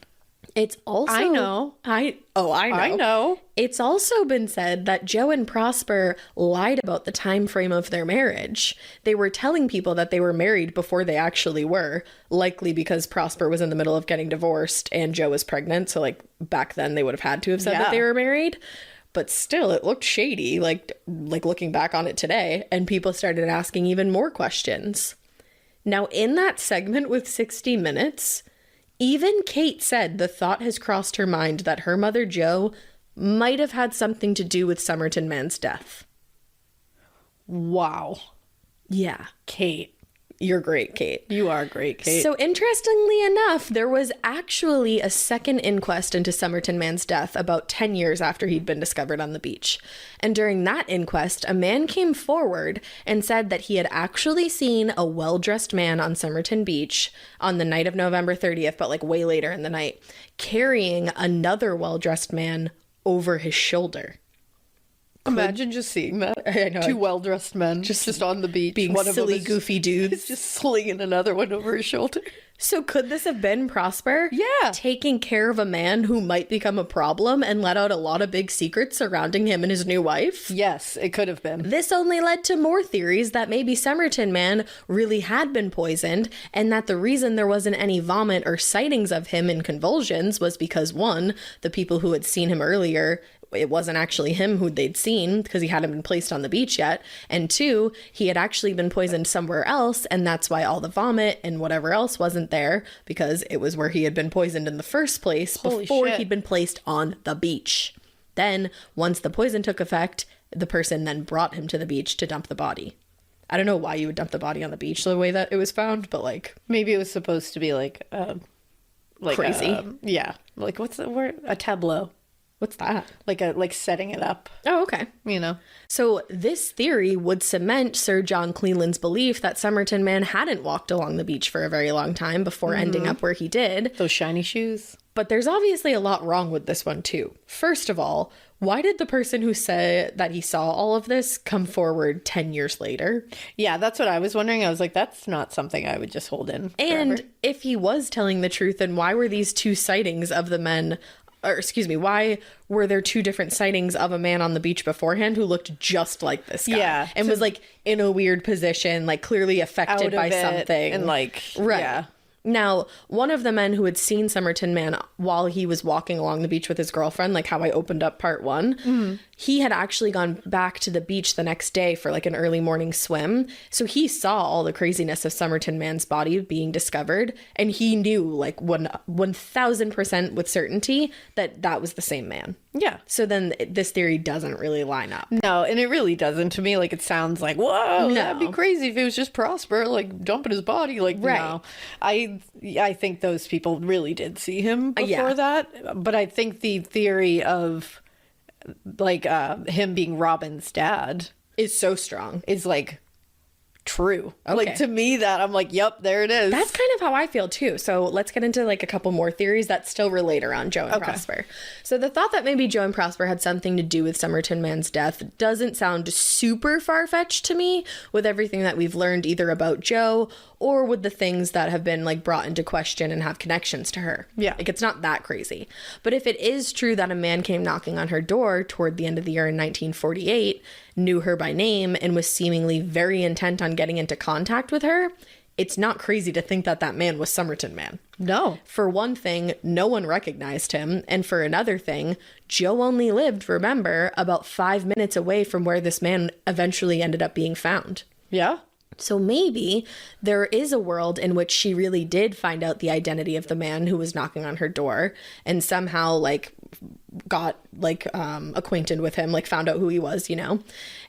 It's also I know. I know. I know. It's also been said that Joe and Prosper lied about the time frame of their marriage. They were telling people that they were married before they actually were, likely because Prosper was in the middle of getting divorced and Joe was pregnant, so like back then they would have had to have said that they were married. But still, it looked shady, like looking back on it today, and people started asking even more questions. Now, in that segment with 60 Minutes, even Kate said the thought has crossed her mind that her mother, Jo, might have had something to do with Somerton man's death. Wow. Yeah. Kate. You're great, Kate. You are great, Kate. So interestingly enough, there was actually a second inquest into Somerton man's death about 10 years after he'd been discovered on the beach. And during that inquest, a man came forward and said that he had actually seen a well-dressed man on Somerton Beach on the night of November 30th, but like way later in the night, carrying another well-dressed man over his shoulder. Imagine just seeing that. I know. Two well-dressed men just on the beach. Being one silly, of them goofy dudes. is just slinging another one over his shoulder. So could this have been Prosper? Yeah. Taking care of a man who might become a problem and let out a lot of big secrets surrounding him and his new wife? Yes, it could have been. This only led to more theories that maybe Somerton man really had been poisoned, and that the reason there wasn't any vomit or sightings of him in convulsions was because, one, the people who had seen him earlier, it wasn't actually him who they'd seen because he hadn't been placed on the beach yet. And two, he had actually been poisoned somewhere else, and that's why all the vomit and whatever else wasn't there, because it was where he had been poisoned in the first place before he'd been placed on the beach. Then, once the poison took effect, the person then brought him to the beach to dump the body. I don't know why you would dump the body on the beach the way that it was found, but like... Maybe it was supposed to be like crazy. Yeah. Like, what's the word? A tableau. What's that? Like setting it up, Oh, okay. you know? So this theory would cement Sir John Cleland's belief that Somerton Man hadn't walked along the beach for a very long time before ending up where he did. Those shiny shoes. But there's obviously a lot wrong with this one too. First of all, why did the person who said that he saw all of this come forward 10 years later? Yeah, that's what I was wondering. I was like, that's not something I would just hold in And forever. if he was telling the truth, then why were these two sightings of the men, or excuse me, why were there two different sightings of a man on the beach beforehand who looked just like this guy? Yeah, And was like in a weird position, like clearly affected Out of by it, something. and like, Right. yeah. Now, one of the men who had seen Somerton Man while he was walking along the beach with his girlfriend, like how I opened up part one, he had actually gone back to the beach the next day for like an early morning swim. So he saw all the craziness of Somerton Man's body being discovered, and he knew like 1000% with certainty that that was the same man. Yeah. So then this theory doesn't really line up. No, and it really doesn't to me. Like, it sounds like, whoa, that'd be crazy if it was just Prosper, like, dumping his body. Like, Right. no. I think those people really did see him before Yeah. that. But I think the theory of, like, him being Robin's dad Is so strong. is, like, true. Okay. Like, to me, that I'm like, yep, there it is. That's kind of how I feel too. So let's get into like a couple more theories that still relate around Joe and Prosper. So the thought that maybe Joe and Prosper had something to do with Somerton Man's death doesn't sound super far-fetched to me with everything that we've learned either about Joe or with the things that have been like brought into question and have connections to her. Yeah. Like it's not that crazy. But if it is true that a man came knocking on her door toward the end of the year in 1948, knew her by name, and was seemingly very intent on getting into contact with her, it's not crazy to think that that man was Somerton Man. No. For one thing, no one recognized him. And for another thing, Joe only lived, remember, about 5 minutes away from where this man eventually ended up being found. Yeah. So maybe there is a world in which she really did find out the identity of the man who was knocking on her door and somehow like got like acquainted with him, like found out who he was, you know?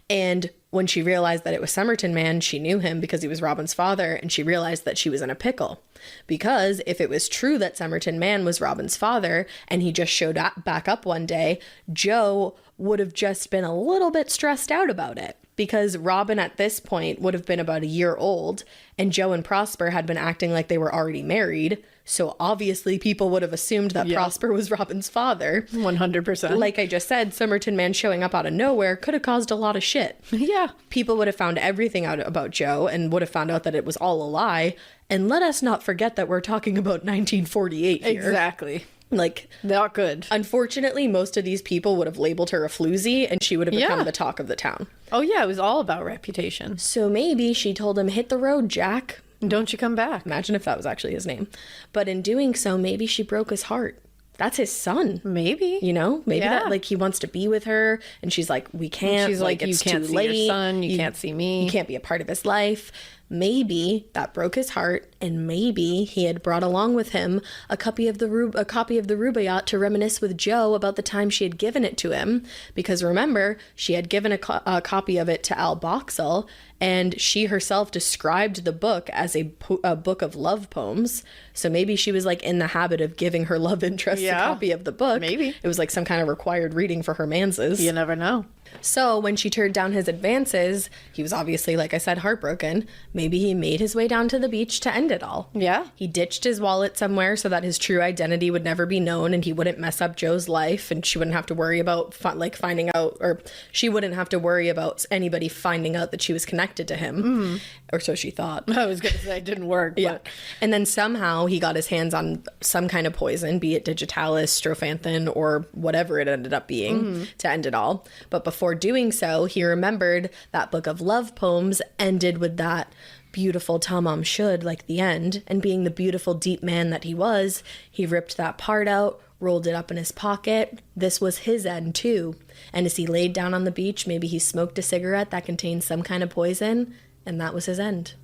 And when she realized that it was Somerton Man, she knew him because he was Robin's father, and she realized that she was in a pickle. Because if it was true that Somerton Man was Robin's father and he just showed up, back up one day, Joe would have just been a little bit stressed out about it. Because Robin at this point would have been about a year old, and Joe and Prosper had been acting like they were already married. So obviously people would have assumed that Prosper was Robin's father. 100%. Like I just said, Somerton Man showing up out of nowhere could have caused a lot of shit. Yeah. People would have found everything out about Joe and would have found out that it was all a lie. And let us not forget that we're talking about 1948 here. Exactly. Like, Not good. unfortunately, most of these people would have labeled her a floozy, and she would have become Yeah. the talk of the town. Oh, yeah, it was all about reputation. So maybe she told him, hit the road, Jack. Don't you come back. Imagine if that was actually his name. But in doing so, maybe she broke his heart. That's his son. Maybe. You know, maybe Yeah. that like he wants to be with her, and she's like, we can't. She's like, you it's can't too see late. your son. You can't see me. You can't be a part of his life. Maybe that broke his heart, and maybe he had brought along with him a copy of the Rubaiyat to reminisce with Joe about the time she had given it to him. Because remember, she had given a copy of it to Al Boxall, and she herself described the book as a book of love poems. So maybe she was like in the habit of giving her love interest a copy of the book. Maybe. It was like some kind of required reading for her manses. You never know. So when she turned down his advances, he was obviously, like I said, heartbroken. Maybe he made his way down to the beach to end it all. Yeah. He ditched his wallet somewhere so that his true identity would never be known and he wouldn't mess up Joe's life, and she wouldn't have to worry about finding out, or she wouldn't have to worry about anybody finding out that she was connected to him. Or so she thought. I was going to say it didn't work. Yeah. But And then somehow he got his hands on some kind of poison, be it digitalis, strophanthin, or whatever it ended up being to end it all. But before doing so, he remembered that book of love poems ended with that beautiful tamam shud, like the end. And being the beautiful, deep man that he was, he ripped that part out, rolled it up in his pocket. This was his end too. And as he laid down on the beach, maybe he smoked a cigarette that contained some kind of poison, and that was his end.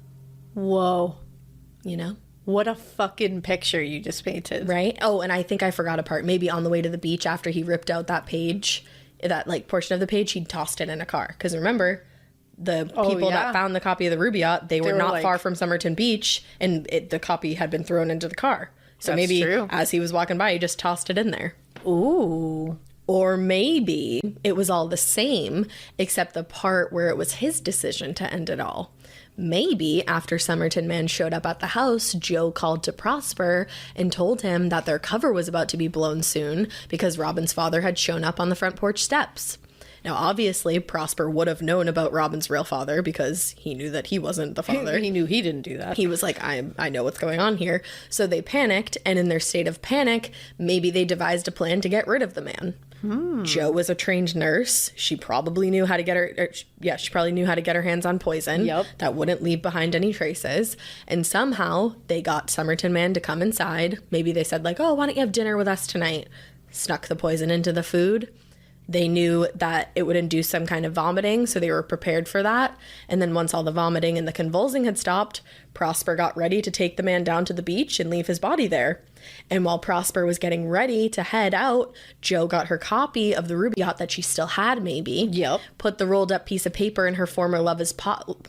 whoa. You know? What a fucking picture you just painted. Right? Oh, and I think I forgot a part. Maybe on the way to the beach after he ripped out that page, that like portion of the page, he tossed it in a car. Because remember, the people that found the copy of the Rubaiyat, they were not like, far from Somerton Beach, and the copy had been thrown into the car. So That's maybe true. as he was walking by, he just tossed it in there. Ooh. Or maybe it was all the same, except the part where it was his decision to end it all. Maybe after Somerton Man showed up at the house, Joe called to Prosper and told him that their cover was about to be blown soon because Robin's father had shown up on the front porch steps. Now, obviously, Prosper would have known about Robin's real father because he knew that he wasn't the father. He knew he didn't do that. He was like, I know what's going on here. So they panicked, and in their state of panic, maybe they devised a plan to get rid of the man. Joe was a trained nurse. She probably knew how to get she probably knew how to get her hands on poison that wouldn't leave behind any traces. And somehow they got Somerton Man to come inside. Maybe they said like, oh, why don't you have dinner with us tonight? Snuck the poison into the food. They knew that it would induce some kind of vomiting, so they were prepared for that. And then once all the vomiting and the convulsing had stopped, Prosper got ready to take the man down to the beach and leave his body there. And while Prosper was getting ready to head out, Joe got her copy of the Rubaiyat that she still had, maybe. Put the rolled up piece of paper in her former lover's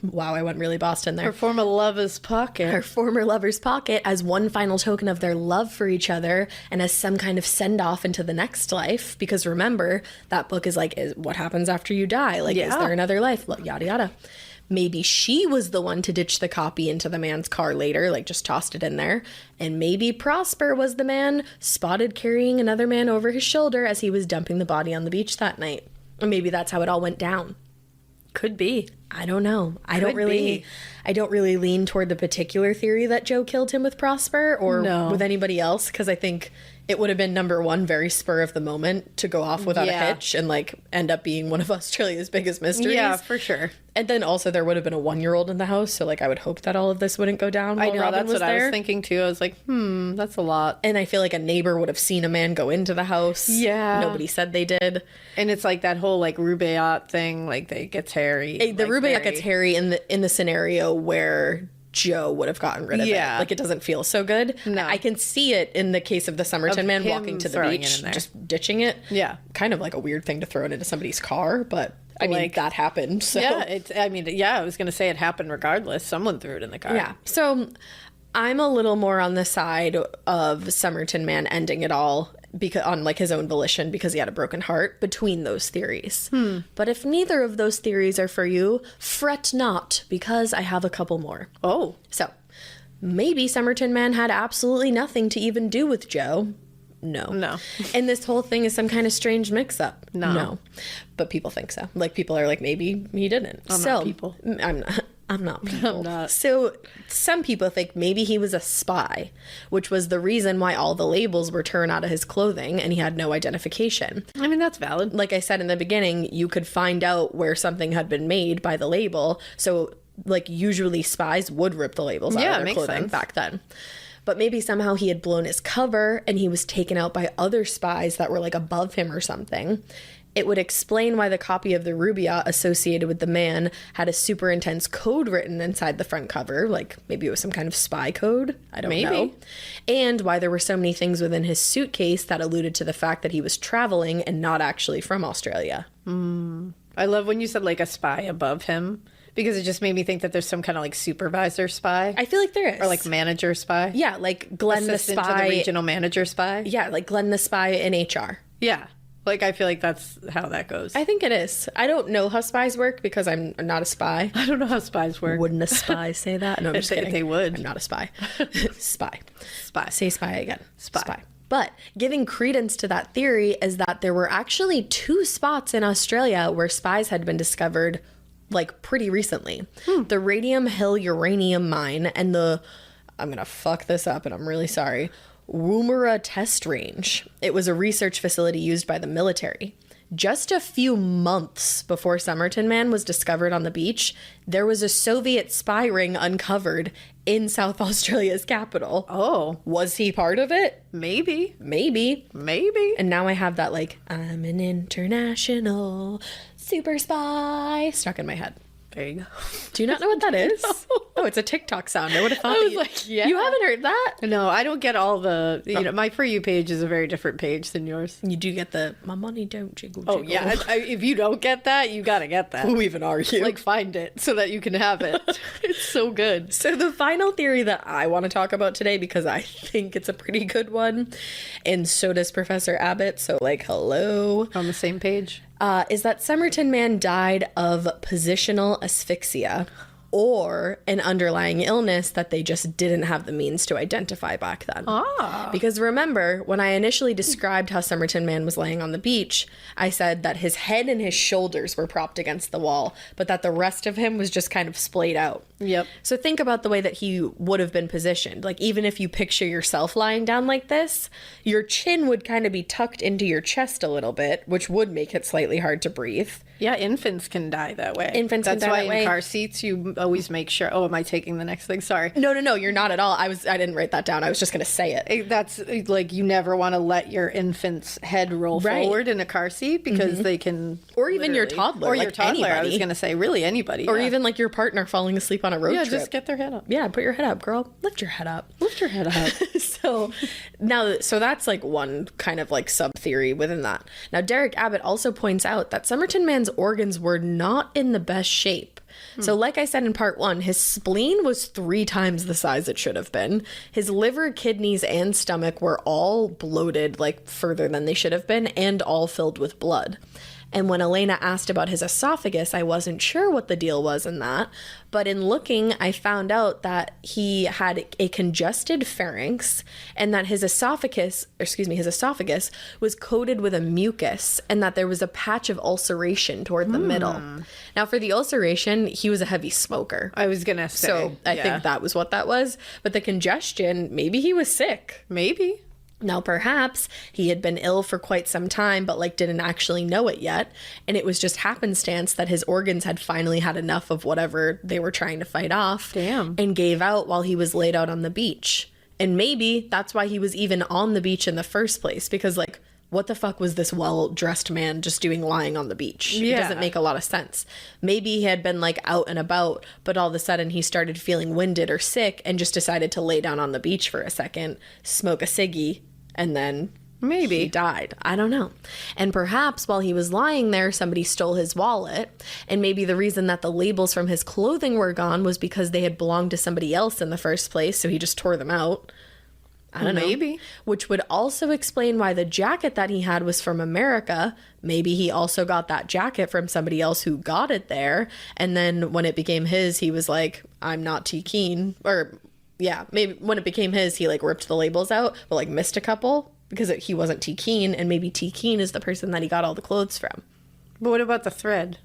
Wow, I went really Boston there. Her former lover's pocket. Her former lover's pocket as one final token of their love for each other and as some kind of send off into the next life. Because remember, that book is like, what happens after you die? Like, is there another life? Yada, yada. Maybe she was the one to ditch the copy into the man's car later, like just tossed it in there. And maybe Prosper was the man spotted carrying another man over his shoulder as he was dumping the body on the beach that night. Or maybe that's how it all went down. Could be. I don't know. I don't really lean toward the particular theory that Joe killed him with Prosper or with anybody else, because I think it would have been number one, very spur of the moment to go off without a hitch and like end up being one of Australia's biggest mysteries. Yeah, for sure. And then also there would have been a 1-year-old in the house, so like I would hope that all of this wouldn't go down while I know, Robin that's was what there. I was thinking too. I was like, that's a lot. And I feel like a neighbor would have seen a man go into the house. Yeah. Nobody said they did. And it's like that whole like Rubaiyat thing, like they gets hairy. The Rubaiyat gets hairy in the scenario where Joe would have gotten rid of it. Like it doesn't feel so good. No. I can see it in the case of the Somerton man walking to the beach, just ditching it. Yeah. Kind of like a weird thing to throw it into somebody's car, but I mean, like, that happened. So. Yeah, I was going to say it happened regardless. Someone threw it in the car. Yeah. So I'm a little more on the side of Somerton man ending it all because on like his own volition because he had a broken heart between those theories. But if neither of those theories are for you, fret not because I have a couple more. Oh. So maybe Somerton man had absolutely nothing to even do with Joe. No. And this whole thing is some kind of strange mix-up. No. But people think so. Like, people are like, maybe he didn't. I'm not people. I'm not people. I'm not. So some people think maybe he was a spy, which was the reason why all the labels were torn out of his clothing and he had no identification. I mean, that's valid. Like I said in the beginning, you could find out where something had been made by the label. So, like, usually spies would rip the labels out of their clothing back then. But maybe somehow he had blown his cover and he was taken out by other spies that were like above him or something. It would explain why the copy of the Rubaiyat associated with the man had a super intense code written inside the front cover. Like maybe it was some kind of spy code. I don't know. And why there were so many things within his suitcase that alluded to the fact that he was traveling and not actually from Australia. I love when you said like a spy above him. Because it just made me think that there's some kind of like supervisor spy. I feel like there is. Or like manager spy. Yeah, like Glenn Assistant the spy. To the regional manager spy. Yeah, like Glenn the spy in HR. Yeah. Like I feel like that's how that goes. I think it is. I don't know how spies work because I'm not a spy. I don't know how spies work. Wouldn't a spy say that? No, I'm just kidding. They would. I'm not a spy. Spy. Spy. Say spy again. Spy. But giving credence to that theory is that there were actually 2 spots in Australia where spies had been discovered like pretty recently. The Radium Hill uranium mine and the, I'm gonna fuck this up and I'm really sorry, Woomera test range. It was a research facility used by the military. Just a few months before Somerton man was discovered on the beach, there was a Soviet spy ring uncovered in South Australia's capital. Oh. Was he part of it? Maybe. And now I have that like, I'm an international super spy stuck in my head. There you go. Do you not know what that is? Oh, it's a TikTok sound. I would have thought I was you, like, yeah. you haven't heard that? No, I don't get all the, my For You page is a very different page than yours. You do get the, my money don't jiggle Oh, jiggle. yeah. If you don't get that, you got to get that. Who even are you? Like, find it so that you can have it. It's so good. So the final theory that I want to talk about today, because I think it's a pretty good one, and so does Professor Abbott, so like, hello. On the same page? Is that Somerton man died of positional asphyxia or an underlying illness that they just didn't have the means to identify back then. Because remember, when I initially described how Somerton man was laying on the beach, I said that his head and his shoulders were propped against the wall, but that the rest of him was just kind of splayed out. Yep. So think about the way that he would have been positioned. Like, even if you picture yourself lying down like this, your chin would kind of be tucked into your chest a little bit, which would make it slightly hard to breathe. Yeah, infants can die that way. Infants can die that way. That's why in car seats you always make sure. Oh, am I taking the next thing? Sorry. No, you're not at all. I didn't write that down. I was just going to say it. That's like, you never want to let your infant's head roll forward in a car seat because they can. Or even your toddler. Or like your toddler. anybody. I was going to say, really anybody. Or even like your partner falling asleep on a road trip. Just get their head up. Yeah, put your head up, girl. Lift your head up. Lift your head up. So that's like one kind of like sub theory within that. Now, Derek Abbott also points out that Somerton man's organs were not in the best shape. So like I said in part 1, his spleen was 3 times the size it should have been. His liver, kidneys, and stomach were all bloated, like further than they should have been, and all filled with blood. And when Elena asked about his esophagus, I wasn't sure what the deal was in that. But in looking, I found out that he had a congested pharynx and that his esophagus was coated with a mucus and that there was a patch of ulceration toward the middle. Now, for the ulceration, he was a heavy smoker. I was going to say. So I think that was what that was. But the congestion, maybe he was sick. Maybe. Now, perhaps he had been ill for quite some time, but like didn't actually know it yet. And it was just happenstance that his organs had finally had enough of whatever they were trying to fight off. Damn. And gave out while he was laid out on the beach. And maybe that's why he was even on the beach in the first place. Because like, what the fuck was this well-dressed man just doing lying on the beach? Yeah. It doesn't make a lot of sense. Maybe he had been like out and about, but all of a sudden he started feeling winded or sick and just decided to lay down on the beach for a second, smoke a ciggy, and then maybe he died. I don't know. And perhaps while he was lying there, somebody stole his wallet. And maybe the reason that the labels from his clothing were gone was because they had belonged to somebody else in the first place. So he just tore them out. I don't know. Maybe. Which would also explain why the jacket that he had was from America. Maybe he also got that jacket from somebody else who got it there. And then when it became his, he was like, I'm not too keen. Or yeah, maybe when it became his, he like ripped the labels out, but like missed a couple because he wasn't T. Keen, and maybe T. Keen is the person that he got all the clothes from. But what about the thread?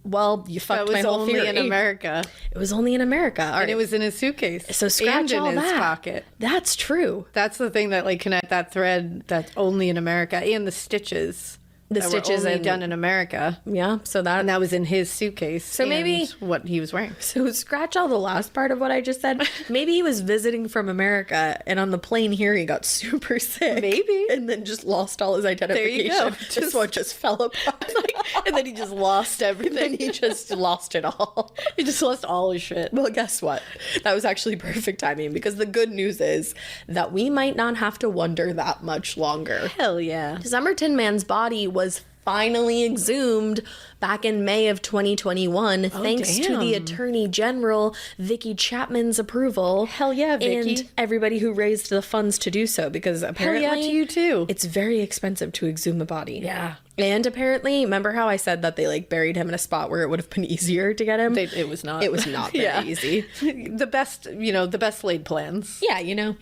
Well, you fucked my whole theory. It was only in America. It was only in America. All right. And it was in his suitcase. So scratch and all in his that. pocket. That's true. That's the thing that like connect that thread that's only in America, and the stitches. The stitches were only done in America. Yeah, so that... And that was in his suitcase. So maybe... what he was wearing. So scratch all the last part of what I just said. Maybe he was visiting from America, and on the plane here he got super sick. Maybe. And then just lost all his identification. There you go. This one just fell apart. And then he just lost everything. He just lost it all. He just lost all his shit. Well, guess what? That was actually perfect timing, because the good news is that we might not have to wonder that much longer. Hell yeah. Somerton man's body was finally exhumed back in May of 2021, thanks to the Attorney General, Vicky Chapman's approval. Hell yeah, Vicky. And everybody who raised the funds to do so, because apparently... Hell yeah to you too. It's very expensive to exhume a body. Yeah. And apparently, remember how I said that they like buried him in a spot where it would have been easier to get him? It was not. It was not very easy. The best laid plans. Yeah, you know.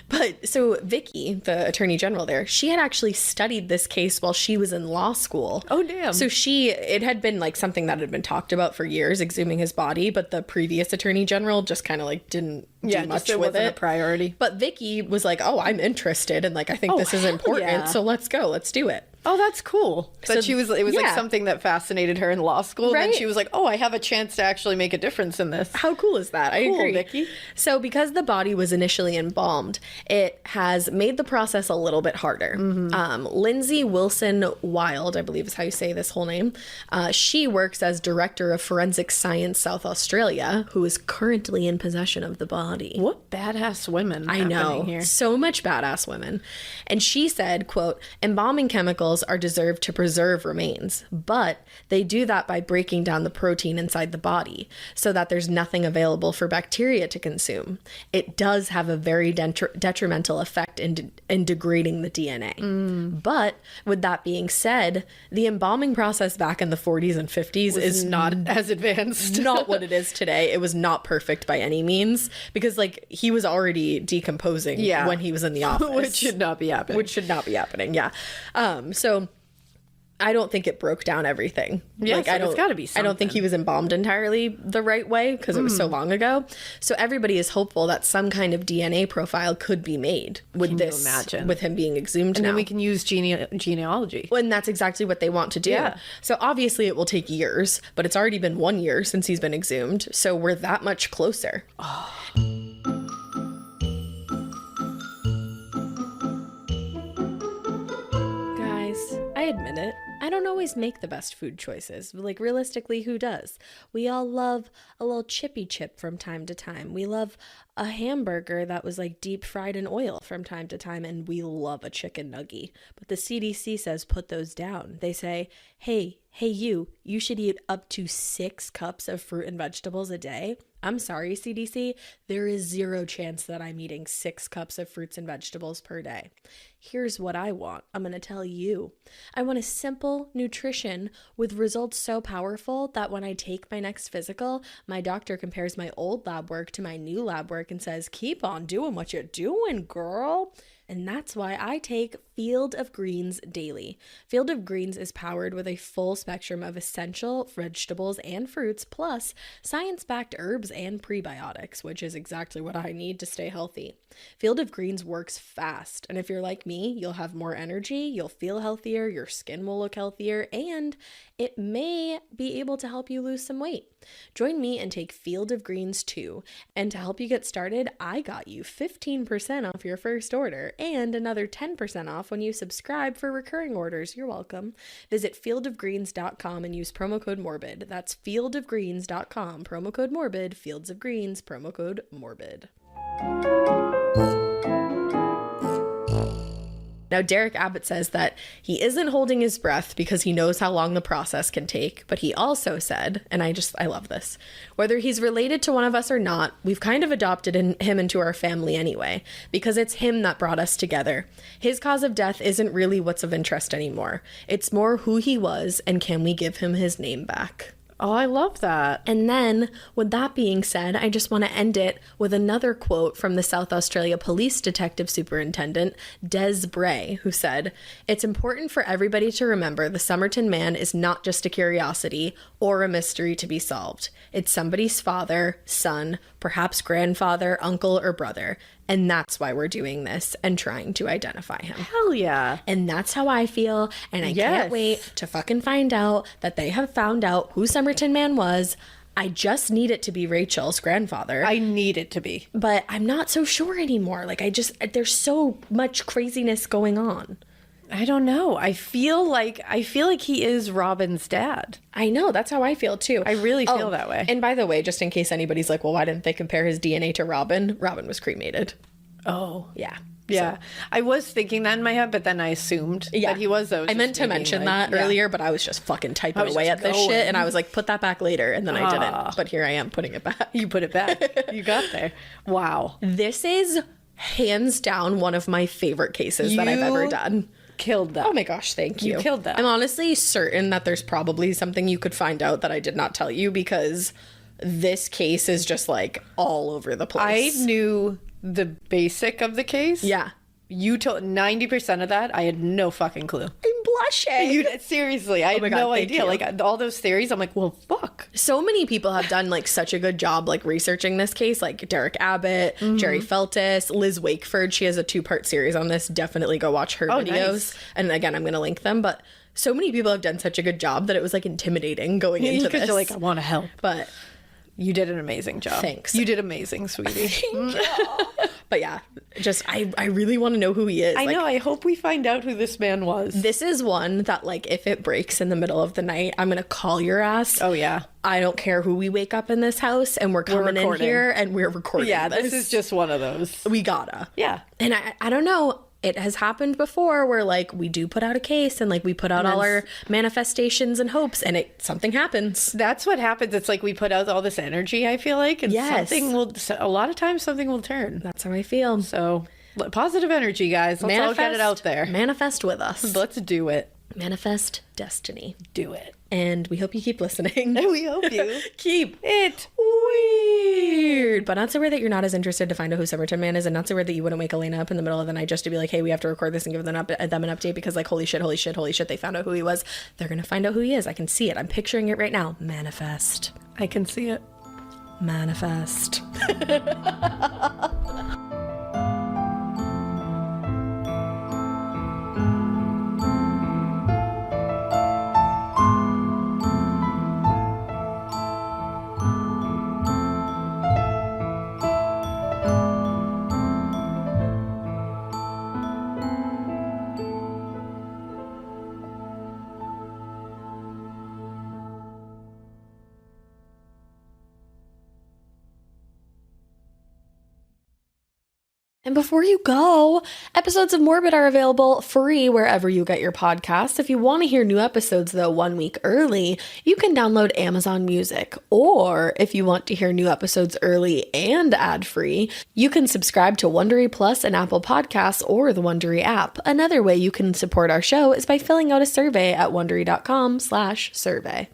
But so Vicky, the Attorney General there, she had actually studied this case while she was in law school. Oh, damn. So it had been like something that had been talked about for years, exhuming his body, but the previous Attorney General just kind of like didn't do much with it. A priority. But Vicky was like, oh, I'm interested, and like I think this is important, so let's go, let's do it. Oh, that's cool. That So, it was like yeah. something that fascinated her in law school. And Right. then she was like, oh, I have a chance to actually make a difference in this. How cool is that? I Cool, agree. Vicky. So because the body was initially embalmed, it has made the process a little bit harder. Lindsay Wilson Wild, I believe is how you say this whole name. She works as Director of Forensic Science South Australia, who is currently in possession of the body. What badass women I happening know. here. So much badass women. And she said, quote, embalming chemicals are deserved to preserve remains, but they do that by breaking down the protein inside the body so that there's nothing available for bacteria to consume. It does have a very detrimental effect in degrading the DNA. But with that being said, the embalming process back in the 40s and 50s is Not as advanced. not what it is today. It was not perfect by any means because like he was already decomposing Yeah. when he was in the office. Which should not be happening. Which should not be happening. Yeah. So I don't think it broke down everything. Yeah, so it's gotta be I don't think something. he was embalmed entirely the right way because it was so long ago. So everybody is hopeful that some kind of DNA profile could be made with Can you this, imagine? with him being exhumed And now. then we can use genealogy. And that's exactly what they want to do. Yeah. So obviously it will take years, but it's already been 1 year since he's been exhumed. So we're that much closer. Guys, I admit it. I don't always make the best food choices. Like, realistically, who does? We all love a little chippy chip from time to time. We love a hamburger that was like deep fried in oil from time to time. And we love a chicken nugget. But the CDC says put those down. They say, hey, you should eat up to 6 cups of fruit and vegetables a day. I'm sorry, CDC. There is 0 chance that I'm eating 6 cups of fruits and vegetables per day. Here's what I want. I'm going to tell you. I want a simple nutrition with results so powerful that when I take my next physical, my doctor compares my old lab work to my new lab work and says, keep on doing what you're doing, girl. And that's why I take Field of Greens daily. Field of Greens is powered with a full spectrum of essential vegetables and fruits, plus science-backed herbs and prebiotics, which is exactly what I need to stay healthy. Field of Greens works fast, and if you're like me, you'll have more energy, you'll feel healthier, your skin will look healthier, and it may be able to help you lose some weight. Join me and take Field of Greens too. And to help you get started, I got you 15% off your first order and another 10% off when you subscribe for recurring orders. You're welcome. Visit fieldofgreens.com and use promo code Morbid. That's fieldofgreens.com, promo code Morbid, Fields of Greens, promo code Morbid. Now, Derek Abbott says that he isn't holding his breath because he knows how long the process can take, but he also said, and I love this, whether he's related to one of us or not, we've kind of adopted him into our family anyway, because it's him that brought us together. His cause of death isn't really what's of interest anymore. It's more who he was and can we give him his name back. Oh, I love that. And then, with that being said, I just want to end it with another quote from the South Australia Police Detective Superintendent, Des Bray, who said, "It's important for everybody to remember the Somerton man is not just a curiosity or a mystery to be solved. It's somebody's father, son, perhaps grandfather, uncle, or brother. And that's why we're doing this and trying to identify him." Hell yeah. And that's how I feel. And I Yes. can't wait to fucking find out that they have found out who Somerton Man was. I just need it to be Rachel's grandfather. I need it to be. But I'm not so sure anymore. Like, there's so much craziness going on. I don't know. I feel like he is Robin's dad. I know. That's how I feel too. I really feel that way. And by the way, just in case anybody's like, well, why didn't they compare his DNA to Robin? Robin was cremated. Oh. Yeah. Yeah. So, I was thinking that in my head, but then I assumed that he was. I meant to mention that earlier, but I was just fucking typing was away just at this going. shit, and I was like, put that back later, and then I didn't. But here I am putting it back. You put it back. You got there. Wow. This is hands down one of my favorite cases that I've ever done. Killed that. Oh my gosh, thank you. You killed that. I'm honestly certain that there's probably something you could find out that I did not tell you, because this case is just like all over the I place. knew the basic of the case. Yeah. You told 90% of that. I had no fucking clue. I'm blushing. Seriously, I had my God, no thank idea. you. Like all those theories, I'm like, well, fuck. So many people have done like such a good job like researching this case, like Derek Abbott, Jerry Feltis, Liz Wakeford. She has a 2-part series on this. Definitely go watch her videos. Nice. And again, I'm going to link them. But so many people have done such a good job that it was like intimidating going into this. Because you're like, I want to help. But You did an amazing job. Thanks. You did amazing, sweetie. but yeah, just I really want to know who he is. I know. I hope we find out who this man was. This is one that like if it breaks in the middle of the night, I'm gonna call your ass. Oh yeah. I don't care who we wake up in this house, and we're coming in here and we're recording. Yeah, this is just one of those. We gotta. Yeah. And I don't know. It has happened before where like we do put out a case and like we put out all our manifestations and hopes and something happens. That's what happens. It's like we put out all this energy, I feel like, and Yes. a lot of times something will turn. That's how I feel. So positive energy, guys. Let's all get it out there. Manifest with us. Let's do it. Manifest destiny. Do it. And we hope you keep listening. We hope you keep it weird. But not so weird that you're not as interested to find out who Somerton Man is, and not so weird that you wouldn't wake Elena up in the middle of the night just to be like, hey, we have to record this and give them an update because like, holy shit, they found out who he was. They're going to find out who he is. I can see it. I'm picturing it right now. Manifest. I can see it. Manifest. And before you go, episodes of Morbid are available free wherever you get your podcasts. If you want to hear new episodes, though, 1 week early, you can download Amazon Music. Or if you want to hear new episodes early and ad-free, you can subscribe to Wondery Plus and Apple Podcasts or the Wondery app. Another way you can support our show is by filling out a survey at Wondery.com/survey.